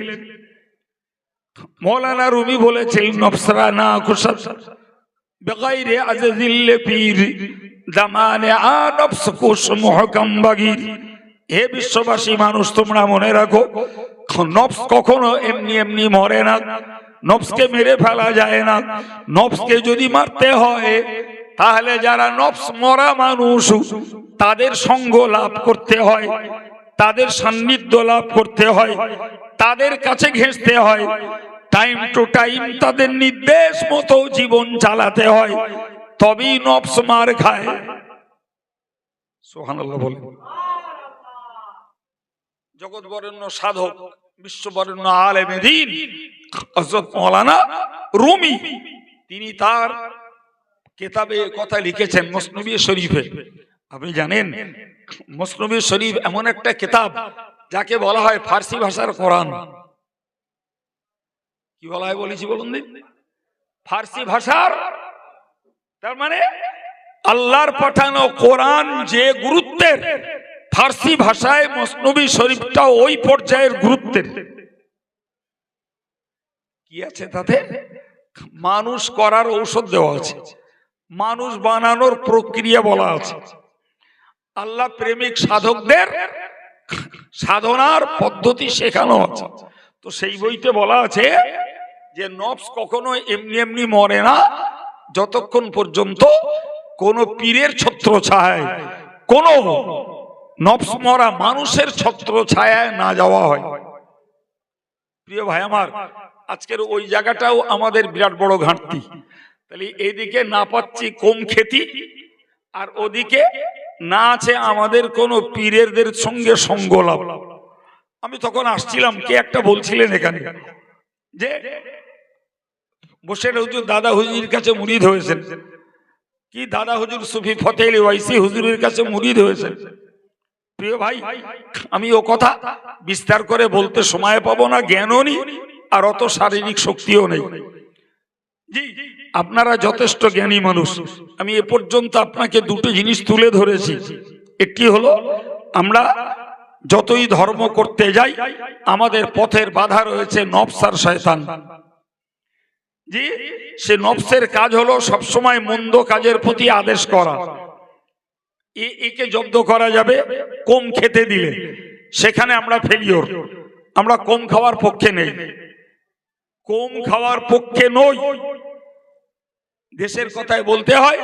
মৌলানা রুমি বলেছিলেন, নফসরা না খুশা বেগাইরে আজজিল্লে পীর জামানে আ নফস কুশ মুহকাম বাগির। হে বিশ্ববাসী মানুষ, তোমরা মনে রাখো, নফস কখনো এমনি এমনি মরে না, নফসকে মেরে ফেলা যায় না। নফসকে যদি মারতে হয় তাহলে যারা নফস মরা মানুষ তাদের সঙ্গ লাভ করতে হয়, তাদের সান্নিধ্য লাভ করতে হয়, তাদের কাছে ঘেঁষতে হয়, টাইম টু টাইম তাদের নির্দেশ মতো জীবন চালাতে হয়, তবেই নফস মার খায়। সুবহানাল্লাহ বলেন। জগৎ বরেণ্য সাধক, বিশ্ব বরেণ্য আলেমে দ্বীন হযরত মাওলানা রুমি, তিনি তার কিতাবে কথা লিখেছেন মসনবী শরীফে। আপনি জানেন মসনবী শরীফ এমন একটা কিতাব যাকে বলা হয় ফার্সি ভাষার কোরআন। কি বলা হয় বলেছি বলুন দিন? ফার্সি ভাষার, তার মানে আল্লাহর পাঠানো কোরআন যে গুরুত্বের, ফার্সি ভাষায় মসনবী শরীফটা ওই পর্যায়ের গুরুত্বের। কি আছে তাতে? মানুষ করার ঔষধ দেওয়া আছে, মানুষ বানানোর প্রক্রিয়া বলা আছে, আল্লাহ প্রেমিক সাধকদের সাধনার পদ্ধতি শেখানো আছে। তো সেই বইতে বলা আছে যে নফস কখনো এমনি এমনি মরে না, যতক্ষণ পর্যন্ত কোন পীরের ছত্র ছায়, কোন নফস মরা মানুষের ছত্র ছায়ায় না যাওয়া হয়। প্রিয় ভাই আমার, আজকের ওই জায়গাটাও আমাদের বিরাট বড় ঘাটতি। তাহলে এইদিকে না পাচ্ছি কম খেতি, আর ওদিকে না আছে আমাদের কোন পীরেরদের সঙ্গে সঙ্গ লাভ। আমি তখন আসছিলাম, কে একটা বলছিলেন এখানে যে বসে হুজুর দাদা হুজুরের কাছে মুরিদ হয়েছেন, কি দাদা হুজুর সুফি ফতেহ আলী ওয়াইসি হুজুরের কাছে মুরিদ হয়েছেন। প্রিয় ভাই, আমি ও কথা বিস্তার করে বলতে সময় পাবো না, জ্ঞানও নেই, আর অত শারীরিক শক্তিও নেই। জি, আপনারা যথেষ্ট জ্ঞানী মানুষ। আমি এ পর্যন্ত আপনাকে দুটো জিনিস তুলে ধরেছি। একটি হলো, আমরা যতই ধর্ম করতে যাই আমাদের পথের বাধা রয়েছে নফস আর শয়তান। জি, সে নফসের কাজ হলো সবসময় মন্দ কাজের প্রতি আদেশ করা। একে জব্দ করা যাবে কম খেতে দিলে, সেখানে আমরা ফেলিওর। আমরা কম খাওয়ার পক্ষে নেই, কম খাওয়ার পক্ষে নই। দেশের কথায় বলতে হয়,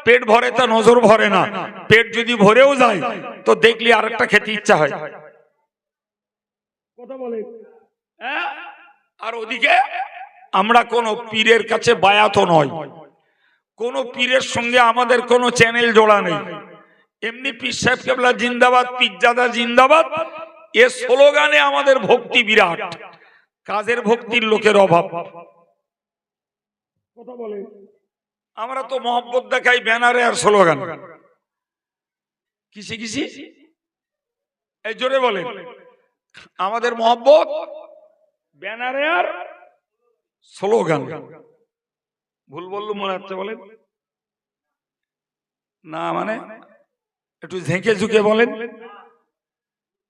পেট ভরে তা নজর ভরে না। পেট যদি ভরেও যায় তো দেখলে আরেকটা খেতে ইচ্ছা হয়, কথা বলে। আর ওদিকে আমরা কোন পীরের কাছে বায়াত নয়, কোন পীরের সঙ্গে আমাদের কোনো চ্যানেল জোড়া নেই। এমনি পীর সাহেব কেবলা জিন্দাবাদ, পীরজাদা জিন্দাবাদ, এ স্লোগানে আমাদের ভক্তি বিরাট, কাজের ভক্তির লোকের অভাব, কথা বলে। আমরা তো মহব্বত দেখাই ব্যানারে আর স্লোগান, কিসে কিসি, এই জোরে বলে। আমাদের মহব্বত ব্যানারে আর স্লোগান। ভুল বললুম মনে হচ্ছে, বলেন না, মানে একটু ঝেঁকে ঝুঁকে বলেন।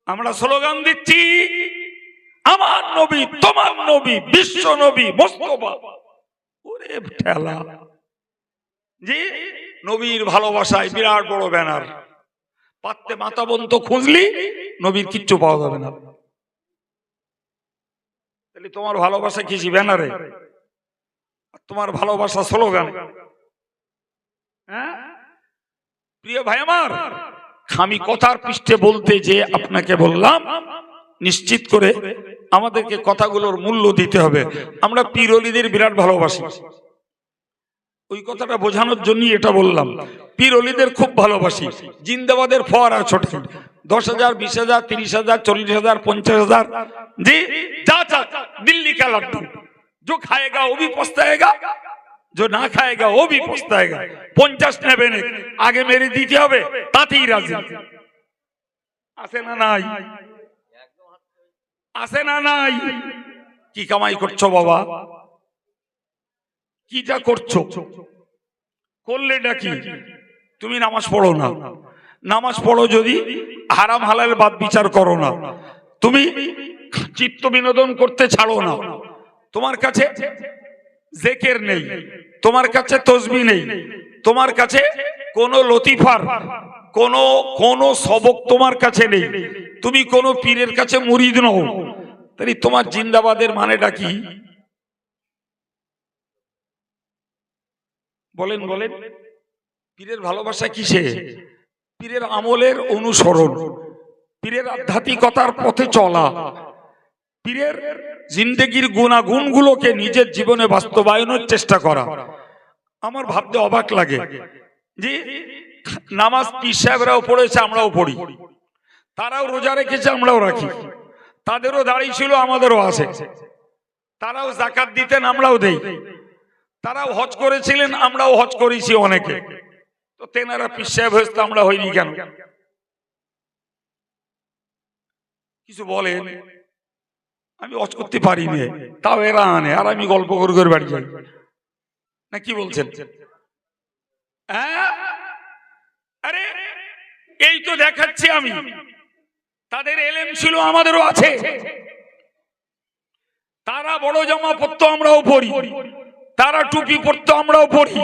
আমরা স্লোগান দিচ্ছি আমার নবী, তোমার নবী, বিশ্ব নবী মোস্তফা। ওরে ঠেলা, জি, নবীর ভালোবাসায় বিরাট বড় ব্যানার, পাত্তে মাথা বন্ধ খুঁজলি নবীর কিচ্ছু পাওয়া যাবে না। তাহলে তোমার ভালোবাসা কিছু ব্যানারে, তোমার ভালোবাসা স্লোগান। হ্যাঁ প্রিয় ভাই আমার, আমি কথার পৃষ্ঠে বলতে যে আপনাকে বললাম, নিশ্চিত করে আমাদেরকে কথাগুলোর মূল্য দিতে হবে। আমরা পীর ওলিদের বিরাট ভালোবাসি, ওই কথাটা বোঝানোর জন্য এটা বললাম। পীর ওলিদের খুব ভালোবাসি। জিন্দাবাদের ফোয়ারা ছোটে 10,000, 20,000, 30,000, 40,000, 50,000, जी जा दिल्ली का लड्डू, जो खाएगा वो भी पछताएगा, जो ना खाएगा वो भी पछताएगा। 50 নেবে না, আগে মেরে দিতে হবে, তাতেই রাজি। আছে না নাই? আছে না নাই? কি কামাই করছো বাবা? কিটা করছো? করলে ডাকি তুমি নামাজ পড়ো না, নামাজ পড়ো যদি হারাম হালাল বাদ বিচার করো না, তুমি চিত্ত বিনোদন করতে ছাড়ো না, তোমার কাছে জিকির নেই, তোমার কাছে তাসবিহ নেই, তোমার কাছে কোন লতিফার কোন সবক তোমার কাছে নেই, তুমি কোন পীরের কাছে মুরিদ নও, তাহলে তোমার জিন্দাবাদের মানেটা কি? বলেন বলেন। পীরের ভালোবাসা কিসে? পীরের আমলের অনুসরণ, পীরের আধ্যাত্মিকতার পথে চলা, পীরের জিন্দেগির গুণাগুণগুলোকে নিজের জীবনে বাস্তবায়নের চেষ্টা করা। আমার ভাবতে অবাক লাগে যে নামাজ পীর সাহেবরাও পড়েছে, আমরাও পড়ি, তারাও রোজা রেখেছে, আমরাও রাখি, তাদেরও দাড়ি ছিল, আমাদেরও আছে, তারাও যাকাত দিতেন, আমরাও দেই, তারাও হজ করেছিলেন, আমরাও হজ করেছি অনেকে, তো তেনারা পীর সাহেব হয়েছে, আমরা হইনি কেন? কিছু বলেন? আমি হজ করতে পারি না, তাও এরা আনে, আর আমি গল্প করে করে বাড়ি যাই না, কি বলছেন? আরে এই তো দেখাচ্ছি আমি, তাদের এলেম ছিল, আমাদেরও আছে, তারা বড় জামা পরতো, আমরাও পরি, তারা টুপি পরতো, আমরাও পরি,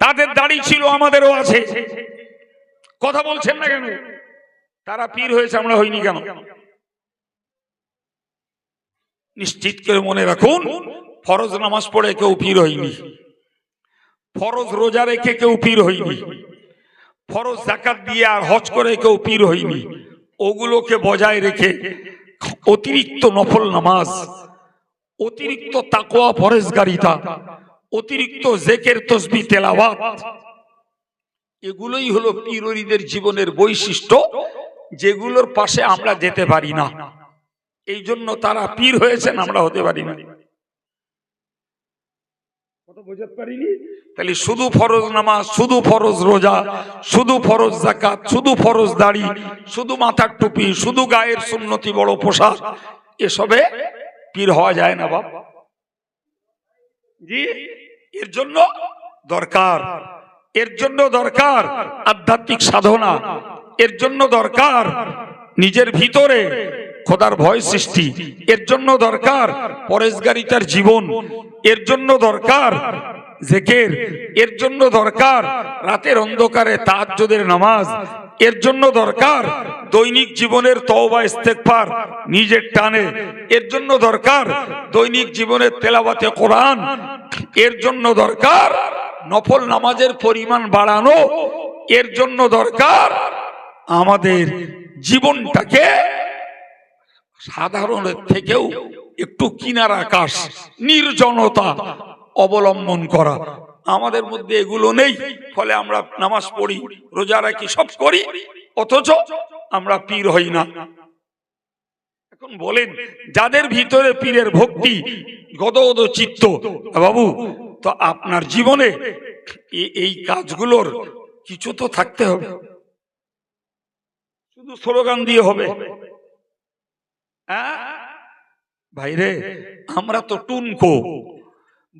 তাদের দাড়ি ছিল, আমাদেরও আছে, কথা বলছেন না কেন? তারা পীর হয়েছে, আমরা হইনি কেন? নিশ্চিত করে মনে রাখুন, ফরজ নামাজ পড়ে কেউ পীর হয়নি, ফরজ রোজা রেখে কেউ পীর হয়নি, ফরজ যাকাত দিয়ে আর হজ করে কেউ পীর হয়নি। ওগুলোকে বজায় রেখে অতিরিক্ত নফল নামাজ, অতিরিক্ত তাকওয়া পরহেজগারিতা, অতিরিক্ত জিকির তাসবিহ তেলাওয়াত, এগুলোই হলো পীর ওলিদের জীবনের বৈশিষ্ট্য, যেগুলোর পাশে আমরা যেতে পারি না। এই জন্য তারা পীর হয়েছেন, আমরা হতে পারি না। কথা বুঝতে পারিনি? তাহলে শুধু ফরজ নামাজ, শুধু ফরজ রোজা, শুধু ফরজ যাকাত, শুধু ফরজ দাড়ি, শুধু মাথার টুপি, শুধু গায়ের সুন্নতি বড় পোশাক, এসবে পীর হওয়া যায় না বাপ জি। এর জন্য দরকার, এর জন্য দরকার আধ্যাত্মিক সাধনা, এর জন্য দরকার নিজের ভিতরে খোদার ভয় সৃষ্টি, এর জন্য দরকার পরেশগারিতার জীবন, এর জন্য দরকার জিকির, এর জন্য দরকার রাতের অন্ধকারে তাহাজ্জুদের নামাজ, এর জন্য দরকার দৈনিক জীবনের তওবা ইস্তেগফার নিজের টানে, এর জন্য দরকার দৈনিক জীবনের তেলাওয়াতে কোরআন, এর জন্য দরকার নফল নামাজের পরিমাণ বাড়ানো, এর জন্য দরকার আমাদের জীবনটাকে সাধারণের থেকেও একটু কিনার আকাশ, নির্জনতা অবলম্বন করা। আমাদের মধ্যে এগুলো নেই, ফলে আমরা নামাজ পড়ি, রোজা রাখি, সব করি, অথচ আমরা পীর হই না। এখন বলেন, যাদের ভিতরে পীরের ভক্তি, গদগদ চিত্ত, বাবু তো আপনার জীবনে এই কাজগুলোর কিছু তো থাকতে হবে, শুধু স্লোগান দিয়ে হবে? ভাইরে, আমরা তো টুনকো,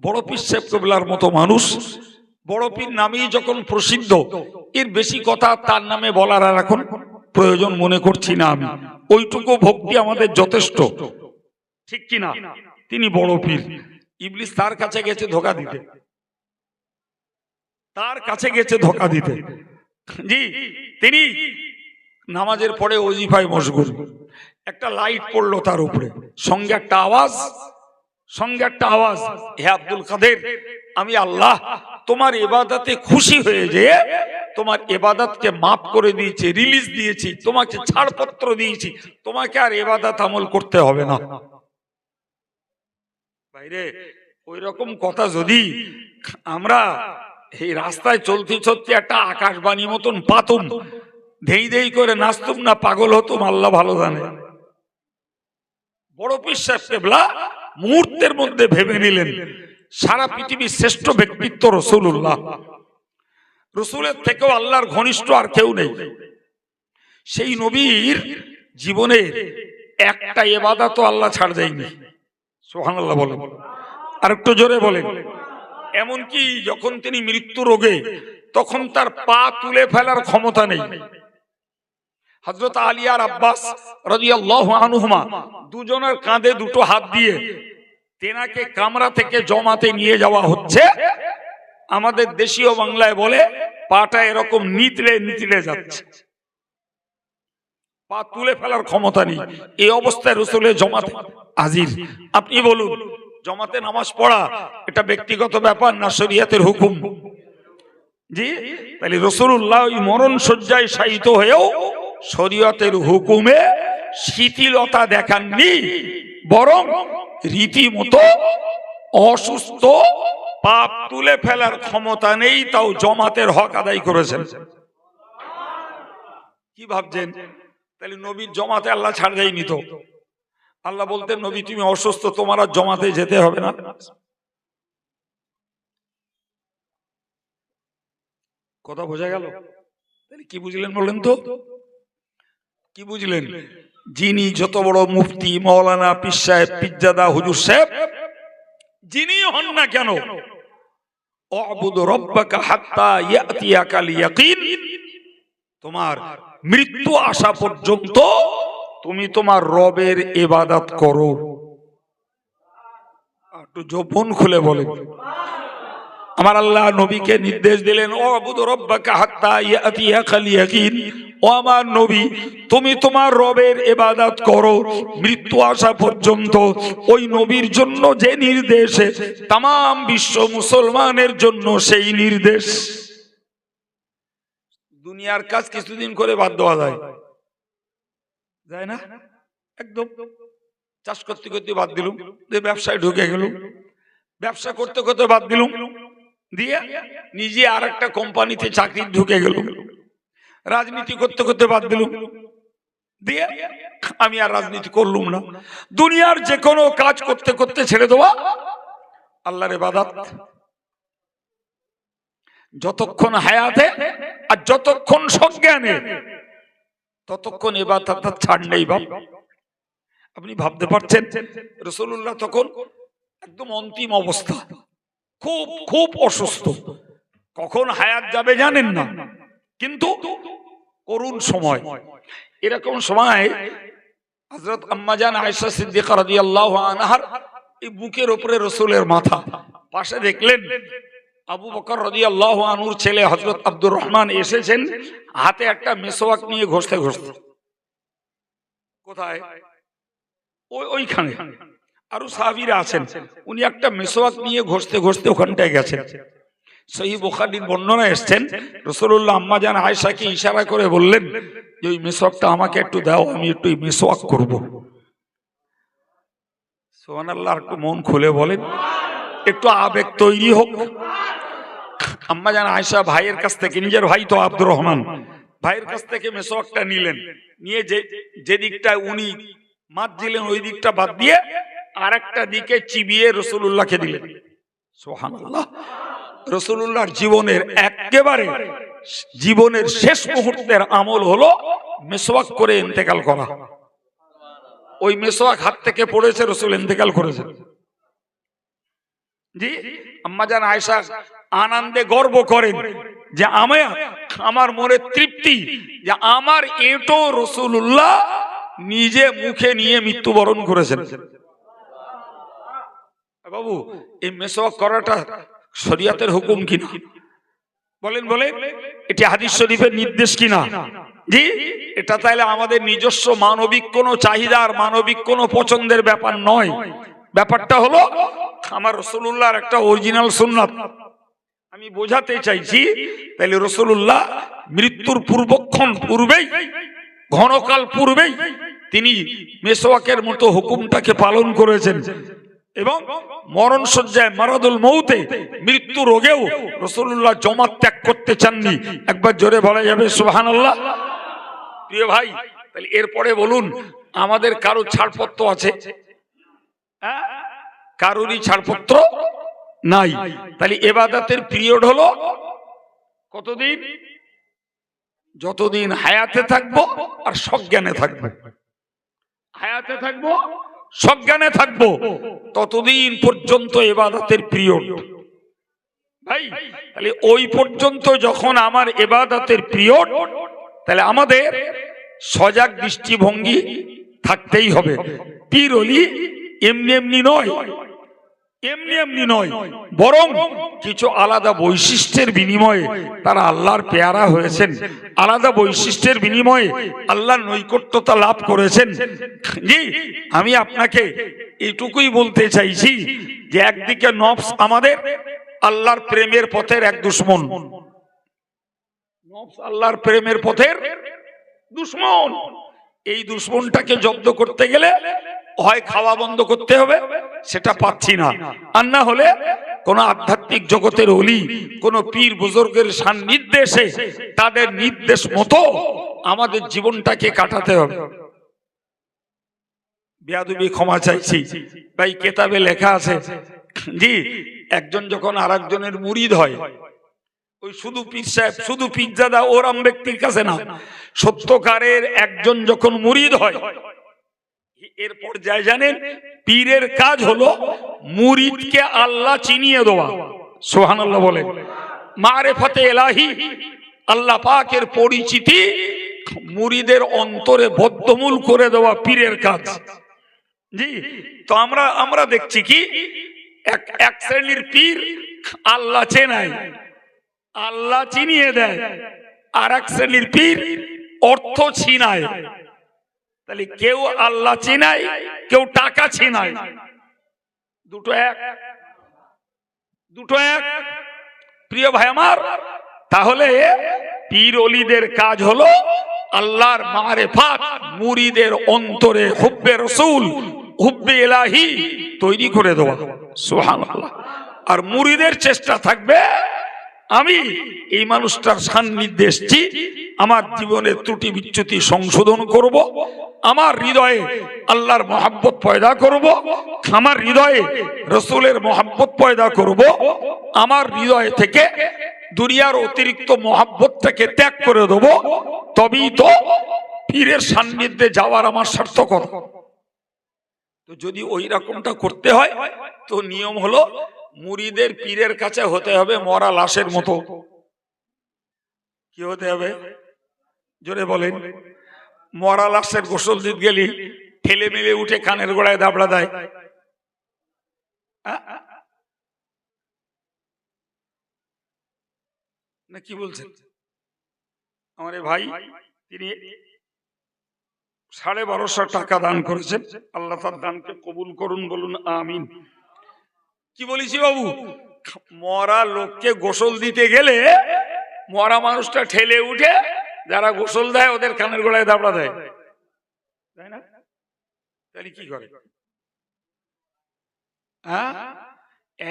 বড় পীর সাহেব কেবলার মতো মানুষ, বড় পীর নামেই যখন প্রসিদ্ধ, এর বেশি কথা তার নামে বলার আর এখন প্রয়োজন মনে করছি না আমি। ওইটুকু ভক্তি আমাদের যথেষ্ট, ঠিক কিনা? তিনি বড় পীর। ইবলিস তার কাছে গেছে ধোঁকা দিতে, তার কাছে গেছে ধোঁকা দিতে। জি, তিনি নামাজের পরে ওজিফায় মশগুল। একটা লাইট পড়লো তার উপরে, সঙ্গে একটা আওয়াজ, হে আব্দুল কাদের, আমি আল্লাহ তোমার ইবাদতে খুশি হয়ে যে তোমার ইবাদতকে মাফ করে দিয়েছি, রিলিজ দিয়েছি, তোমাকে ছাড়পত্র দিয়েছি, তোমাকে আর ইবাদত আমল করতে হবে না। বাইরে ওই রকম কথা যদি আমরা এই রাস্তায় চলতে চলতে একটা আকাশবাণী মতন পাতুম, ধেই ধেই করে নাচতুম না, পাগল হতুম, আল্লাহ ভালো জানে। বড় পীর সাহেব কেবলা মুহূর্তের মধ্যে ভেবে নিলেন সারা পৃথিবীর শ্রেষ্ঠ ব্যক্তিত্ব রাসূলুল্লাহ, রাসূলের থেকেও আল্লাহর ঘনিষ্ঠ আর কেউ নেই। সেই নবীর জীবনে একটা ইবাদতও আল্লাহ ছাড় দেয়নি। সুবহানাল্লাহ বলেন, আর একটু জোরে বলেন। এমনকি যখন তিনি মৃত্যু রোগে, তখন তার পা তুলে ফেলার ক্ষমতা নেই। হযরত আলী আর আব্বাস রাদিয়াল্লাহু আনহুমা দুজনের কাঁধে দুটো হাত দিয়ে তেনাকে কামরা থেকে জমাতে নিয়ে যাওয়া হচ্ছে। আমাদের দেশীয় বাংলায় বলে পাটা এরকম নিতলে নিতলে যাচ্ছে, পা তুলে ফেলার ক্ষমতা নেই। এই অবস্থায় রাসূলের জমাতে হাজির। আপনি বলুন, জমাতে নামাজ পড়া এটা ব্যক্তিগত ব্যাপার না শরীয়তের হুকুম? জি, তাহলে রাসূলুল্লাহ ওই মরণ শয্যায় শায়িত হয়েও শরীয়তের হুকুমে শিথিলতা দেখাননি, বরং রীতিমতো অসুস্থ, পাপ তুলে ফেলার ক্ষমতা নেই, তাও জমাতের হক আদায় করেছেন। কি ভাবছেন? তাহলে নবীর জমাতে আল্লাহ ছাড় দেয়নি তো? আল্লাহ বলতেন, নবী তুমি অসুস্থ, তোমার আর জমাতে যেতে হবে না। কথা বোঝা গেল? তাহলে কি বুঝলেন বলেন তো? কি বুঝলেন? যিনি যত বড় মুফতি, মাওলানা, পীর সাহেব, পীরজাদা, হুজুর সাহেব যিনি হন না কেন, উবুদু রাব্বাকা হাত্তা ইয়াতিয়াকাল ইয়াকিন, তোমার মৃত্যু আসা পর্যন্ত তুমি তোমার রবের ইবাদত করো। একটু জবান খুলে বলেন। আমার আল্লাহ নবীকে নির্দেশ দিলেন, উবুদু রাব্বাকা হাত্তা ইয়াতিয়াকাল ইয়াকিন, ও আমার নবী তুমি তোমার রবের ইবাদত করো মৃত্যু আসা পর্যন্ত। ওই নবীর জন্য যে নির্দেশ, তাম বিশ্ব মুসলমানের জন্য সেই নির্দেশ। দুনিয়ার কাজ কিছুদিন করে বাদ দেওয়া যায় না? একদম চাষ করতে করতে বাদ দিলুম, ব্যবসায় ঢুকে গেলুম, ব্যবসা করতে করতে বাদ দিলুম, দিয়ে নিজে আর একটা কোম্পানিতে চাকরি ঢুকে গেলুম, রাজনীতি করতে করতে বাদ দিলুম, দিয়ে আমি আর রাজনীতি করলুম না। দুনিয়ার যে কোনো কাজ করতে করতে ছেড়ে দেওয়া আল্লাহর ইবাদত। যতক্ষণ হায়াতে আর যতক্ষণ সজ্ঞানে, ততক্ষণ ইবাদত ছাড় নেই বাপ। আপনি ভাবতে পারছেন রাসূলুল্লাহ তখন একদম অন্তিম অবস্থা, খুব খুব অসুস্থ, কখন হায়াত যাবে জানেন না, কিন্তু করুণ সময়। এরকম সময় হযরত আম্মা জান আয়েশা সিদ্দিকা রাদিয়াল্লাহু আনহার এই বুকের উপরে রাসূলের মাথা, পাশে দেখলেন আবু বকর রাদিয়াল্লাহু আনহুর ছেলে হযরত আব্দুর রহমান এসেছেন, হাতে একটা মিসওয়াক নিয়ে ঘষতে ঘষতে। কোথায়? ওইখানে আরো সাহাবীরা আছেন, উনি একটা মিসওয়াক নিয়ে ঘষতে ঘষতে ওখানটায় গেছেন। সহিহ বুখারীর বর্ণনা এসেছেন, রাসূলুল্লাহ আম্মা জান আয়েশাকে ইশারা করে বললেন যে ওই মিসওয়াকটা আমাকে একটু দাও, আমি একটু মিসওয়াক করব। সুবহানাল্লাহ, একটু মন খুলে বলেন, একটু আবেগ তৈরি হোক। আম্মা জান আয়েশা ভাইয়ের কাছ থেকে, নিজের ভাই তো আব্দুর রহমান, ভাইয়ের কাছ থেকে মিসওয়াকটা নিলেন, নিয়ে যে দিকটা উনি মাত দিলেন ওই দিকটা বাদ দিয়ে আরেকটা দিকে চিবিয়ে রাসূলুল্লাহকে দিলেন। সুবহানাল্লাহ, রাসূলুল্লাহর জীবনের একেবারে জীবনের শেষ মুহূর্তের আমল হলো মিসওয়াক করে ইন্তেকাল করা। ওই মিসওয়াক হাত থেকে পড়েছে, রাসূল ইন্তেকাল করেছেন। জি, আম্মাজান আয়েশা আনন্দে গর্ব করেন যে আমার মনে তৃপ্তি যে আমার এঁটো রাসূলুল্লাহ নিজে মুখে নিয়ে মৃত্যুবরণ করেছেন। বাবু, এই মেসওয়াক করাটা শরীয়তের হুকুম কিনা? বলেন বলেন, এটি হাদিস শরীফের নির্দেশ কিনা? জি, এটা তাহলে আমাদের নিজস্ব মানবিক কোনো চাহিদার, মানবিক কোনো পছন্দের ব্যাপার নয়। ব্যাপারটা হলো আমার রাসূলুল্লাহর একটা অরিজিনাল সুন্নাত। আমি বোঝাতে চাইছি, তাহলে রাসূলুল্লাহ মৃত্যুর পূর্বেই, ঘনকাল পূর্বেই তিনি মেসওয়াকের মতো হুকুমটাকে পালন করেছেন এবং মরণ শয্যায় মারাদুল মৌতে, মৃত্যু রোগেও রাসূলুল্লাহ জামাত ত্যাগ করতে চাননি। একবার জোরে বলা যাবে সুবহানাল্লাহ? প্রিয় ভাই, তাহলে এরপরে বলুন, আমাদের কারো ছাড়পত্র আছে? কারোরই ছাড়পত্র নাই। তাহলে ইবাদতের পিরিয়ড হলো কতদিন? যতদিন হায়াতে থাকবো আর সজ্ঞানে থাকবো। হায়াতে থাকবো, সজ্ঞানে থাকবো, ততদিন পর্যন্ত ইবাদতের পিরিয়ড। ভাই, তাহলে ওই পর্যন্ত যখন আমার ইবাদতের পিরিয়ড, তাহলে আমাদের সজাগ দৃষ্টিভঙ্গি থাকতেই হবে। পীর ওলি এমনি এমনি নয়, এমনি এমনি নয়, বরং কিছু আলাদা বৈশিষ্ট্যের বিনিময়ে তারা আল্লাহর পেয়ারা হয়েছেন, আলাদা বৈশিষ্ট্যের বিনিময়ে আল্লাহর নৈকট্যতা লাভ করেছেন। জি, আমি আপনাকে এইটুকুই বলতে চাইছি যে একদিকে নফস আমাদের আল্লাহর প্রেমের পথের এক দুশমন, নফস আল্লাহর প্রেমের পথের দুশমন। এই দুশমনটাকে জব্দ করতে গেলে হয় খাওয়া বন্ধ করতে হবে, সেটা পাচ্ছি না, আর না হলে কোন আধ্যাত্মিক জগতের ওলি, কোন পীর বুজুর্গের সান্নিধ্যে তাদের নির্দেশ মতো আমাদের জীবনটাকে কাটাতে হবে। বেয়াদবি ক্ষমা চাইছি ভাই, কেতাবে লেখা আছে, জি, একজন যখন আরেকজনের মুরিদ হয়, ওই শুধু পীর সাহেব, শুধু পীরজাদা ওরম ব্যক্তির কাছে না, সত্যকারের একজন যখন মুরিদ হয়, এর পর্যায়ে জানেন, পীরের কাজ হলো মুরিদকে আল্লাহ চিনিয়ে দেওয়া। সুবহানাল্লাহ বলেন। মারিফাতে ইলাহি, আল্লাহ পাকের পরিচিতি মুরিদের অন্তরে বদ্ধমূল করে দেওয়া পীরের কাজ। জি, তো আমরা দেখছি কি এক শ্রেণীর পীর আল্লাহ চেনায়, আল্লাহ চিনিয়ে দেয়, আর এক শ্রেণীর পীর অর্থ ছিনায়। তাহলে কেউ আল্লাহ চিনায়, কেউ টাকা চিনায়, দুটো এক, দুটো এক। প্রিয় ভাই আমার, তাহলে পীর ওলিদের কাজ হলো আল্লাহর মারিফাত মুরিদের অন্তরে হুব্বে রাসূল, হুব্বে ইলাহি তৈরি করে দেওয়া। সুবহানাল্লাহ। আর মুরিদের চেষ্টা থাকবে আমি এই মানুষটার সান্নিধ্যে এসেছি, আমার জীবনের ত্রুটি বিচ্যুতি সংশোধন করব, আমার হৃদয়ে আল্লাহর মহব্বত পয়দা করব, আমার হৃদয়ে রাসূলের মহব্বত পয়দা করব, আমার হৃদয় থেকে দুনিয়ার অতিরিক্ত মহব্বতটাকে ত্যাগ করে দেব, তবেই তো পীরের সান্নিধ্যে যাওয়ার আমার সার্থকতা। তো যদি ওই রকমটা করতে হয়, তো নিয়ম হলো মুরিদের পীরের কাছে হতে হবে মরা লাশের মতো। কি হতে হবে? জোরে বলেন। মরা লাশের গোসল দিতে গেলে ঠেলে মেলে উঠে কানের গোড়ায় দাবড়া দেয়। না কি বলছেন? আমার ভাই, তিনি 1250 টাকা দান করেছেন, আল্লাহ তার দানকে কবুল করুন, বলুন আমিন। কি বলেছি বাবু, মরা লোককে গোসল দিতে গেলে মরা মানুষটা ঠেলে উঠে যারা গোসল দেয় ওদের কানের গোড়ায় দাবড়া দেয়, তাই না? তাহলে কি করে?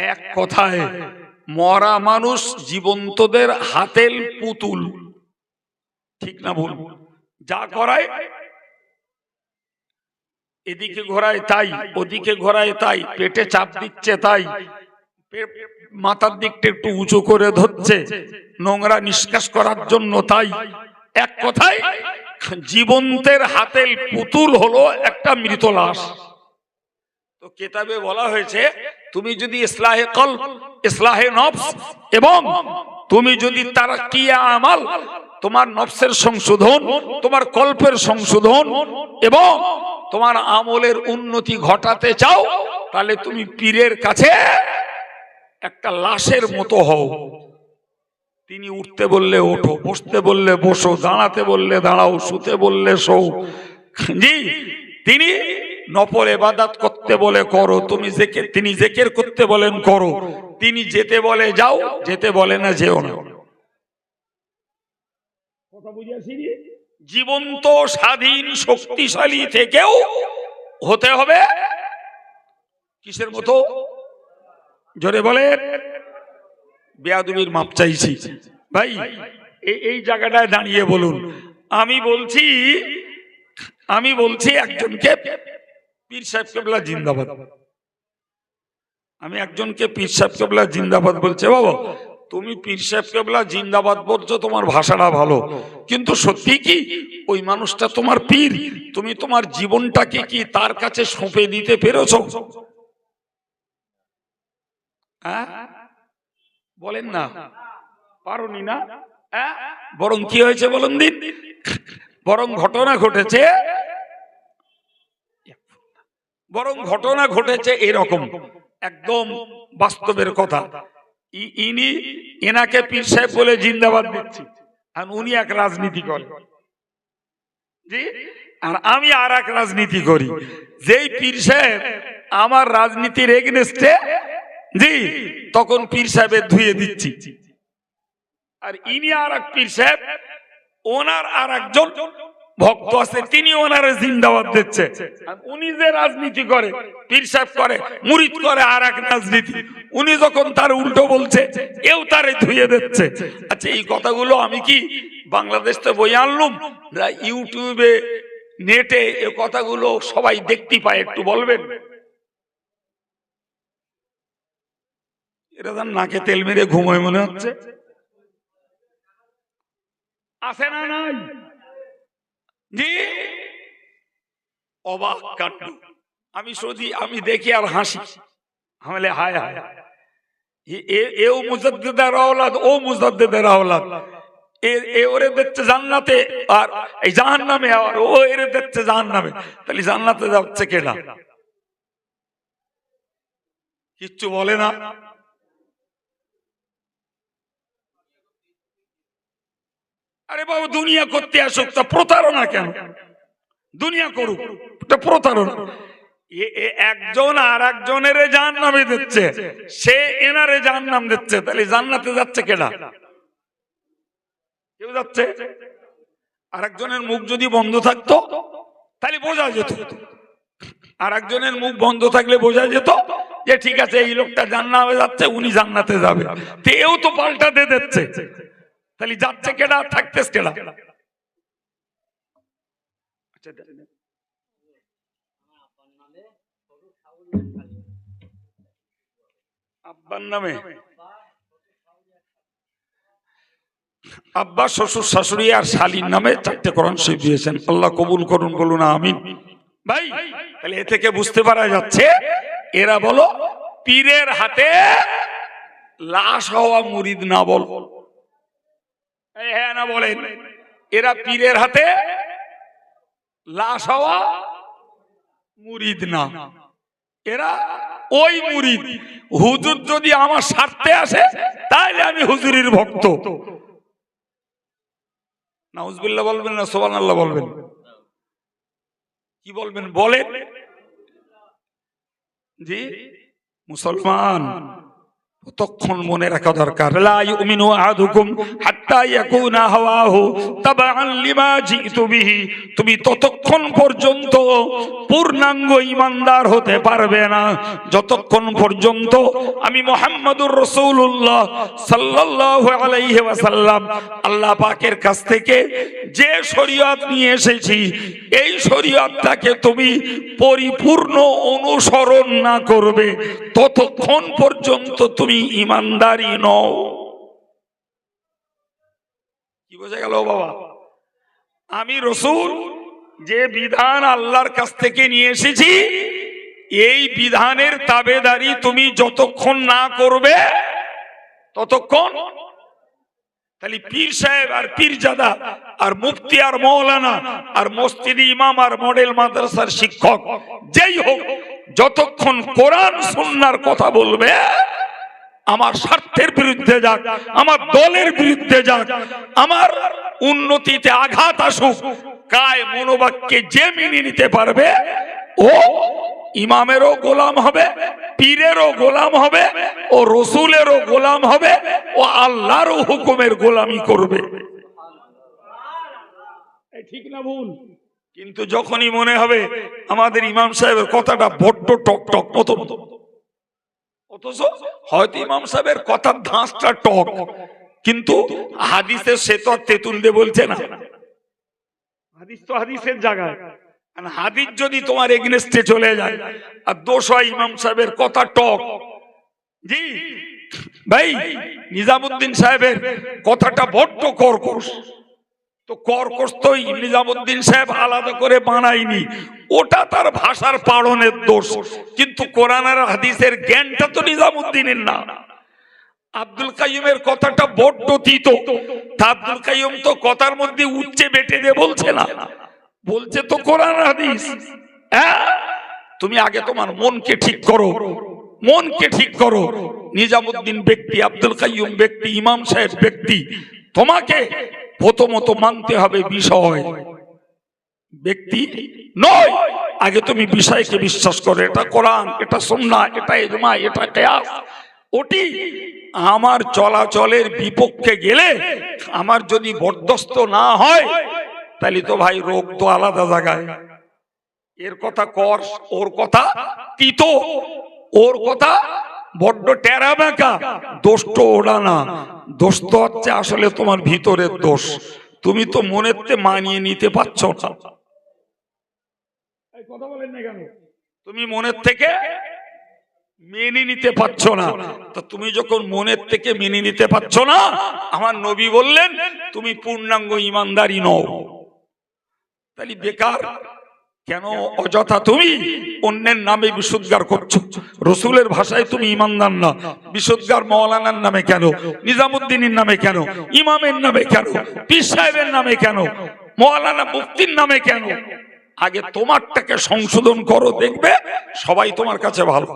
এক কথায় মরা মানুষ জীবন্তদের হাতের পুতুল, ঠিক না ভুল? যা করায় এদিকে ঘোরায় তাই, ওদিকে ঘোরায় তাই, পেটে চাপ দিচ্ছে তাই, মাথার দিকটা একটু উঁচু করে ধরছে নোংরা নিষ্কাশ করার জন্য তাই। এক কথায় জীবন্তের হাতের পুতুল হলো একটা মৃত লাশ। তো কেতাবে বলা হয়েছে তুমি যদি ইসলাহে কলব, ইসলাহে নফস এবং তুমি যদি তারাক্কিয়ে আমাল, তোমার নফসের সংশোধন, তোমার কল্পের সংশোধন এবং তোমার আমলের উন্নতি ঘটাতে চাও, তাহলে তুমি পীরের কাছে একটা লাশের মতো হও। তিনি উঠতে বললে ওঠো, বসতে বললে বসো, দাঁড়াতে বললে দাঁড়াও, শুতে বললে শো। জি, তিনি নফল ইবাদত করতে বলে করো, তিনি জিকির করতে বলেন করো, তিনি যেতে বলে যাও, যেতে বলে না যেও না। কথা বুঝিয়েছি? জীবন্ত স্বাধীন শক্তিশালী থেকেও হতে হবে কিসের মতো? জোরে বলে। বেয়াদবির মাপ চাইছি ভাই, এই জায়গাটায় দাঁড়িয়ে বলুন। আমি বলছি একজনকে পীর সাহেব কেবলা জিন্দাবাদ, আমি একজনকে পীর সাহেব কেবলা জিন্দাবাদ বলছে। বাবা, তুমি পীর সাহেব কেবলা জিন্দাবাদ বলছো, তোমার ভাষাটা ভালো, কিন্তু সত্যি কি ওই মানুষটা তোমার পীর? তুমি তোমার জীবনটাকে কি তার কাছে সঁপে দিতে পেরেছো? বলেন না, পারোনি না? বরং কি হয়েছে বলুন দিন? বরং ঘটনা ঘটেছে এরকম, একদম বাস্তবের কথা। এনাকে পীর সাহেব বলে জিন্দাবাদ দিচ্ছি, আর উনি এক রাজনীতি করেন, জি, আর আমি আর এক রাজনীতি করি। যেই পীর সাহেব আমার রাজনীতির এগেনস্টে, জি, তখন পীর সাহেবের ধুয়ে দিচ্ছি। আর ইনি আর এক পীর সাহেব, ওনার আর একজন ভক্ত আছে, তিনি ওনারে জিন্দাবাদ দিচ্ছে। উনি যে রাজনীতি করে, পীর সাহেব করে, মুরিদ করে আর এক রাজনীতি, উনি যখন তার উল্টো বলছে, এও তারে ধুয়ে দিচ্ছে। আচ্ছা, এই কথাগুলো আমি কি বাংলাদেশ থেকে বই আনলুম? ইউটিউবে, নেটে এই কথাগুলো সবাই দেখতে পায়, একটু বলবেন? এরা নাকে তেল মেরে ঘুমোয় মনে হচ্ছে, আছে না নাই? জি, অবাক কাণ্ড। আমি দেখি আর হাসি, হামলে হায় হায়, এও মুজাদ্দিদের আওলাদ, ও মুজাদ্দিদের আওলাদ, এ ওরে দেখছে জান্নাতে আর এই জাহান্নামে, আর ও এরে দেখছে জাহান্নামে। তাহলে জান্নাতে যাচ্ছে কেডা? কিচ্ছু বলে না। আরে বাবু, দুনিয়া করতে আসুক, তা প্রতারণা কেন? দুনিয়া করুক, প্রতারণা। একজন আর একজনের জাহান্নামে দিচ্ছে, সে এনারে জাহান্নাম দিচ্ছে, তাহলে জান্নাতে যাচ্ছে কেডা? কেউ যাচ্ছে? আর একজনের মুখ যদি বন্ধ থাকতো তাহলে বোঝা যেত, আর একজনের মুখ বন্ধ থাকলে বোঝা যেত যে ঠিক আছে, এই লোকটা জান্নাতে যাচ্ছে, উনি জান্নাতে যাবে। তেও তো পাল্টাতে দিচ্ছে, তাহলে যাচ্ছে কেডা, থাকতেছে কেডা? আব্বার নামে, আব্বা, শ্বশুর, শাশুড়ি আর শালীর নামে 4টে কোরআন শরীফ দিয়েছেন। আল্লাহ কবুল করুন, বলুন আমিন। ভাই, তাহলে এ থেকে বুঝতে পারা যাচ্ছে এরা বলো পীরের হাতে লাশ হওয়া মুরিদ না, বল হ্যাঁ না বলেন? এরা পীরের হাতে লাশ হওয়া মুরিদ না, এরা ওই মুরিদ। হুজুর যদি আমার স্বার্থে আসে তাহলে আমি হুজুরের ভক্ত। নাউজুবিল্লাহ বলবেন না সুবহানাল্লাহ বলবেন? কি বলবেন বলেন? জি, মুসলমান ততক্ষণ মনে রাখা দরকার, লা ইউমিনু আহাদুকুম হাত্তা ইয়াকুনা হাওয়াহু তাবাআন লিমা জিতু বিহি। তুমি ততক্ষণ পর্যন্ত পূর্ণাঙ্গ ঈমানদার হতে পারবে না যতক্ষণ পর্যন্ত আমি মুহাম্মদুর রাসূলুল্লাহ সাল্লাল্লাহু আলাইহি ওয়াসাল্লাম আল্লাহ পাকের কাছ থেকে যে শরীয়ত নিয়ে এসেছি, এই শরীয়তটাকে তুমি পরিপূর্ণ অনুসরণ না করবে ততক্ষণ পর্যন্ত তুমি ঈমানদারি নও। কি বোঝা গেল বাবা? আমি রাসূল যে বিধান আল্লাহর কাছ থেকে নিয়ে এসেছি, এই বিধানের তাবেদারি তুমি যতক্ষণ না করবে ততক্ষণ। তাহলে পীর সাহেব আর পীরজাদা আর মুফতি আর মৌলানা আর মসজিদ ইমাম আর মডেল মাদ্রাসার শিক্ষক যেই হোক, যতক্ষণ কোরআন সুন্নাহর কথা বলবে, আমার স্বার্থের বিরুদ্ধে যাক, আমার দলের বিরুদ্ধে যাক, আমার উন্নতিতে আঘাত আসুক, কায় মনোবাক্যে যে মেনে নিতে পারবে ও ইমামেরও গোলাম হবে, পীরেরও গোলাম হবে, ও রসুলেরও গোলাম হবে, ও আল্লাহর হুকুমের গোলামি করবে। ঠিক না ভুল? কিন্তু যখনই মনে হবে আমাদের ইমাম সাহেবের কথাটা বড্ড টক টক মতো, অথচ হয়তো ইমাম সাহেবের কথার ধাঁচটা টক, কিন্তু হাদিসে সে তো তেঁতুল দিয়ে বলছে না। হাদিস তো হাদিসের জায়গায়, হাদিস যদি তোমার এগেনস্টে চলে যায় আর দোষ হয় ইমাম সাহেবের কথা টক। জি ভাই, নিজামুদ্দিন সাহেবের কথাটা বড্ড কর্কশ, তো কর্কশ তো নিজামুদ্দিন সাহেব আলাদা করে বানায়নি, ওটা তার ভাষার পাড়নের দোষ, কিন্তু কোরআন আর হাদিসের জ্ঞানটা তো নিজামুদ্দিনের না। আব্দুল কাইয়ুমের কথাটা বড্ড তিতো, আব্দুল কাইয়ুম তো কথার মধ্যে উচ্চে বেটে দিয়ে বলছে না, বলছে তো কোরআন হাদিস। তুমি আগে তোমার মনকে ঠিক করো, মনকে ঠিক করো। নিজামুদ্দিন ব্যক্তি, আব্দুল কাইয়ুম ব্যক্তি, ইমাম সাহেব ব্যক্তি, তোমাকে প্রথমত মানতে হবে বিষয়, ব্যক্তি নয়। আগে তুমি বিষয়কে বিশ্বাস করো, এটা কোরআন, এটা সুন্নাহ, এটা ইজমা, এটা কিয়াস। ওটি আমার চলাচলের বিপক্ষে গেলে, আমার যদি বরদস্ত না হয়, তাহলে তো ভাই রোগ তো আলাদা জায়গায়। এর কথা কর, ওর কথা তিতো, ওর কথা বড্ড টেরা বেঁকা। দোষ তো ওরা না, দোষ তো হচ্ছে আসলে তোমার ভিতরের দোষ। তুমি তো মনের তে মানিয়ে নিতে পারছো না। কথা বলেন না কেন? তুমি মনের থেকে মেনে নিতে পারছো না। তো তুমি যখন মনের থেকে মেনে নিতে পারছো না, আমার নবী বললেন তুমি পূর্ণাঙ্গ ইমানদারি নও। তাহলে বেকার কেন অযথা তুমি অন্যের নামে বিশুদ্ধার করছো? রসুলের ভাষায় তুমি ইমানদার না, বিশুদ্ধার মৌলানার নামে কেন, নিজামুদ্দিনের নামে কেন, ইমামের নামে কেন, পীর সাহেবের নামে কেন, মৌলানা মুফতির নামে কেন? আগে তোমারটাকে সংশোধন করো, দেখবে সবাই তোমার কাছে ভালো।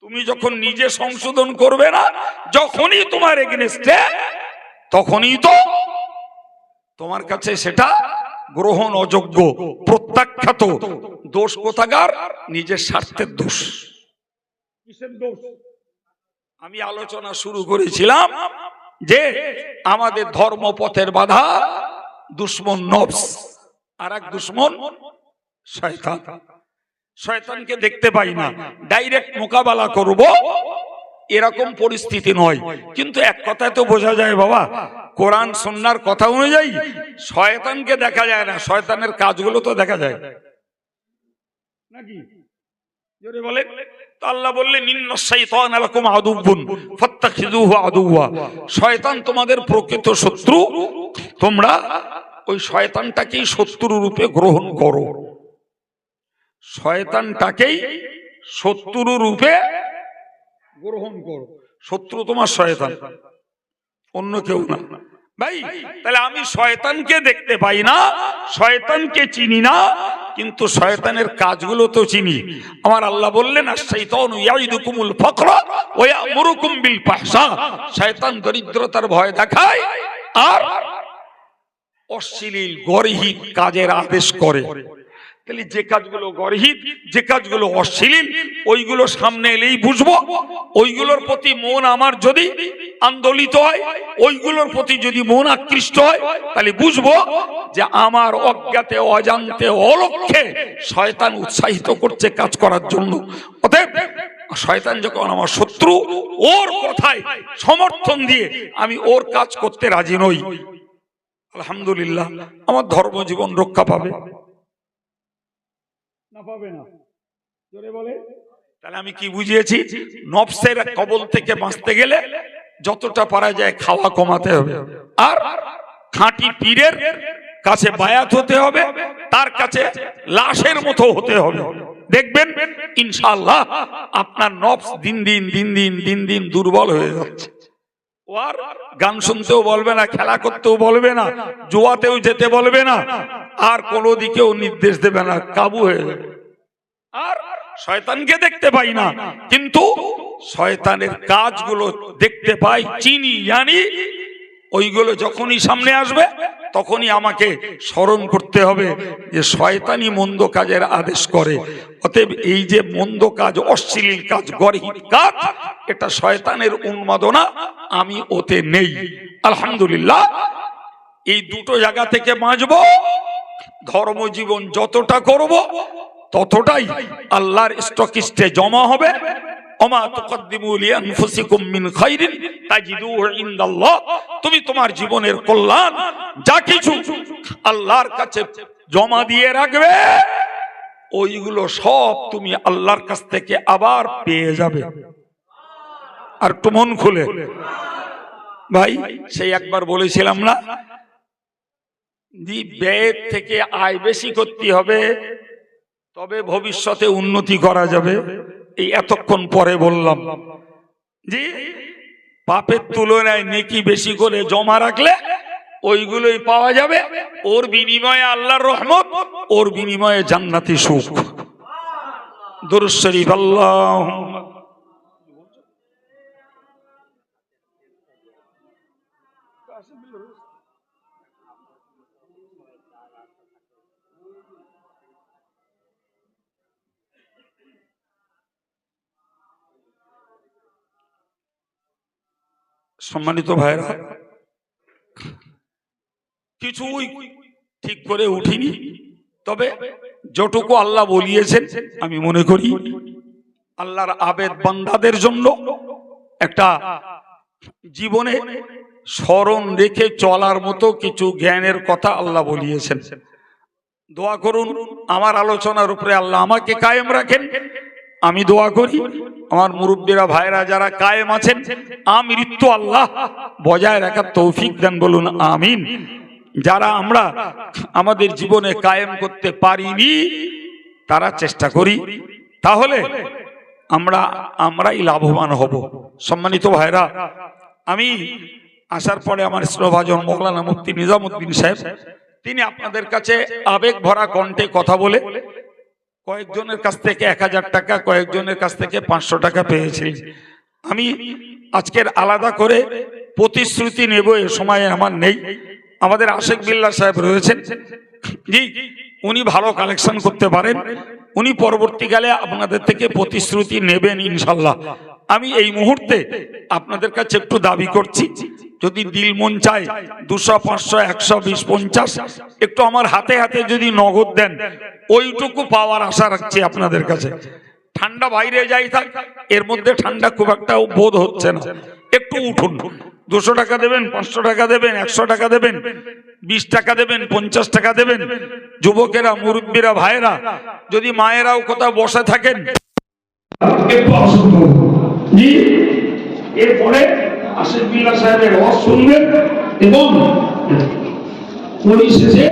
তুমি যখন নিজে সংশোধন করবে না, যখনই তোমার এগেনস্টে, তখনই তো তোমার কাছে সেটা গ্রহণ অযোগ্য, প্রত্যাখ্যাত। দোষ কোথাকার? নিজের স্বার্থের দোষ। কিসের দোষ? আমি আলোচনা শুরু করেছিলাম যে আমাদের ধর্মপথের বাধা দুশ্মন নফস, আর এক দুশ্মন শয়তান। শয়তানকে দেখতে পাই না, ডাইরেক্ট মোকাবেলা করব এরকম পরিস্থিতি নয়, কিন্তু এক কথায় তো বোঝা যায় বাবা, কোরআন সুন্নাহর কথা অনুযায়ী শয়তানকে দেখা যায় না, শয়তানের কাজগুলো তো দেখা যায় নাকি? জোরে বলেন তো। আল্লাহ বললেন ইন্নাশ শাইতানা লাকুম আদুউন ফাত্তাখিযুহু আদুওয়া। শয়তান তোমাদের প্রকৃত শত্রু, তোমরা ওই শয়তানটাকেই শত্রু রূপে গ্রহণ করো। শয়তানটাকেই শত্রু রূপে গ্রহণ করো। শত্রু তোমার শয়তান, অন্য কেউ না ভাই। তাহলে আমি শয়তানকে দেখতে পাই না, শয়তানকে চিনি না, কিন্তু শয়তানের কাজগুলো তো চিনি। আমার আল্লাহ বললেন আশ-শাইতানু ইয়াইদুকুমুল ফাকরা ওয়া ইয়ামুরুকুম বিল ফাহশা। শয়তান দরিদ্রতার ভয় দেখায় আর অশ্লীল গরহিত কাজের আদেশ করে। তাহলে যে কাজগুলো গরহিত, যে কাজগুলো অশ্লীল, ওইগুলো সামনে এলেই বুঝবো। ওইগুলোর প্রতি মন আমার যদি আন্দোলিত হয়, ওইগুলোর প্রতি যদি মন আকৃষ্ট হয়, তাহলে বুঝবো যে আমার অজ্ঞাতে, অজান্তে, অলক্ষ্যে শয়তান উৎসাহিত করছে কাজ করার জন্য। অতএব শয়তান যখন আমার শত্রু, ওর কথায় সমর্থন দিয়ে আমি ওর কাজ করতে রাজি নই, আলহামদুলিল্লাহ আমার ধর্মজীবন রক্ষা পাবে না পাবে না? জোরে বলে। তাহলে আমি কি বুঝিয়েছি? নফসের কবল থেকে বাঁচতে গেলে যতটা পারা যায় খাওয়া কমাতে হবে, আর খাঁটি পীরের কাছে বায়াত হতে হবে, তার কাছে লাশের মতো হতে হবে। দেখবেন ইনশাআল্লাহ আপনার নফস দিন দিন দুর্বল হয়ে যাচ্ছে। ও আর গান শুনতেও বলবে না, খেলা করতেও বলবে না, জুয়াতেও যেতে বলবে না, আর কোনো দিকেও নির্দেশ দেবে না, কাবু হয়ে যাবে। আর শয়তানকে দেখতে পাই না, কিন্তু শয়তানের কাজগুলো দেখতে পাই, চিনি, জানি। ওইগুলো যখনই সামনে আসবে তখনই আমাকে স্মরণ করতে হবে যে শয়তানি মন্দ কাজের আদেশ করে। অতএব এই যে মন্দ কাজ, অশ্লীল কাজ, গর্হিত কাজ, এটা শয়তানের উন্মাদনা, আমি ওতে নেই। আলহামদুলিল্লাহ, এই দুটো জায়গা থেকে বাঁচবো। ধর্মজীবন যতটা করব ততটাই আল্লাহর স্টকিস্টে জমা হবে। ওমা তুকদ্দিমু লিআনফুসিকুম মিন খাইরিন তাজিদুহু ইনদাল্লাহ। তুমি তোমার জীবনের কল্যাণ যা কিছু আল্লাহর কাছে জমা দিয়ে রাখবে, ওইগুলো সব তুমি আল্লাহর কাছ থেকে আবার পেয়ে যাবে। আর একটু মন খুলে ভাই, সেই একবার বলেছিলাম না, ব্যয়ের থেকে আয় বেশি করতে হবে, তবে ভবিষ্যতে উন্নতি করা যাবে। এই এতক্ষণ পরে বললাম যে পাপের তুলনায় নেকি বেশি করে জমা রাখলে ওইগুলোই পাওয়া যাবে। ওর বিনিময়ে আল্লাহর রহমত, ওর বিনিময়ে জান্নাতি সুখ। দুরূদ শরীফ। আল্লাহুম্মা সম্মানিত ভাইরা, কিছুই ঠিক করে উঠিনি, তবে যতটুকু আল্লাহ বলিয়েছেন আমি মনে করি আল্লাহর আবেদ বান্দাদের জন্য একটা জীবনে স্মরণ রেখে চলার মতো কিছু জ্ঞানের কথা আল্লাহ বলিয়েছেন। দোয়া করুন আমার আলোচনার উপরে আল্লাহ আমাকে কায়েম রাখেন। আমি দোয়া করি আমার মুরব্বীরা, ভাইরা যারা কায়েম আছেন, আমৃত্যু আল্লাহ বজায় রাখার তৌফিক দেন, বলুন আমিন। যারা আমরা আমাদের জীবনে কায়েম করতে পারিনি, তারা চেষ্টা করি, তাহলে আমরাই লাভবান হব। সম্মানিত ভাইরা, আমি আসার পরে আমার শ্রদ্ধাভাজন মৌলানা মুফতি নিজামুদ্দিন সাহেব, তিনি আপনাদের কাছে আবেগ ভরা কণ্ঠে কথা বলে কয়েকজনের কাছ থেকে 1000 টাকা, কয়েকজনের কাছ থেকে 500 টাকা পেয়েছি। আমি আজকের আলাদা করে প্রতিশ্রুতি নেব এ সময় আমার নেই। আমাদের আশেক বিল্লাহ সাহেব রয়েছেন, জি, উনি ভালো কালেকশন করতে পারেন, উনি পরবর্তীকালে আপনাদের থেকে প্রতিশ্রুতি নেবেন ইনশাল্লাহ। আমি এই মুহূর্তে আপনাদের কাছে একটু দাবি করছি, যদি দিল মন চায় 200, 500, 100, 20, 50 একটু আমার হাতে হাতে যদি নগদ দেন, ওইটুকু পাওয়ার আশা রাখছি আপনাদের কাছে। ঠান্ডা বাইরে যাই থাক, এর মধ্যে ঠান্ডা খুব একটা বোধ হচ্ছে না। একটু উঠুন, 200 টাকা দেবেন, 500 টাকা দেবেন, 100 টাকা দেবেন, 20 টাকা দেবেন, 50 টাকা দেবেন। যুবকেরা, মুরব্বীরা, ভাইরা, যদি মায়েরাও কোথাও বসে থাকেন, এরপরে আশেক বিল্লাহ সাহেবের ওয়াজ শুনবেন এবং পরিশেষে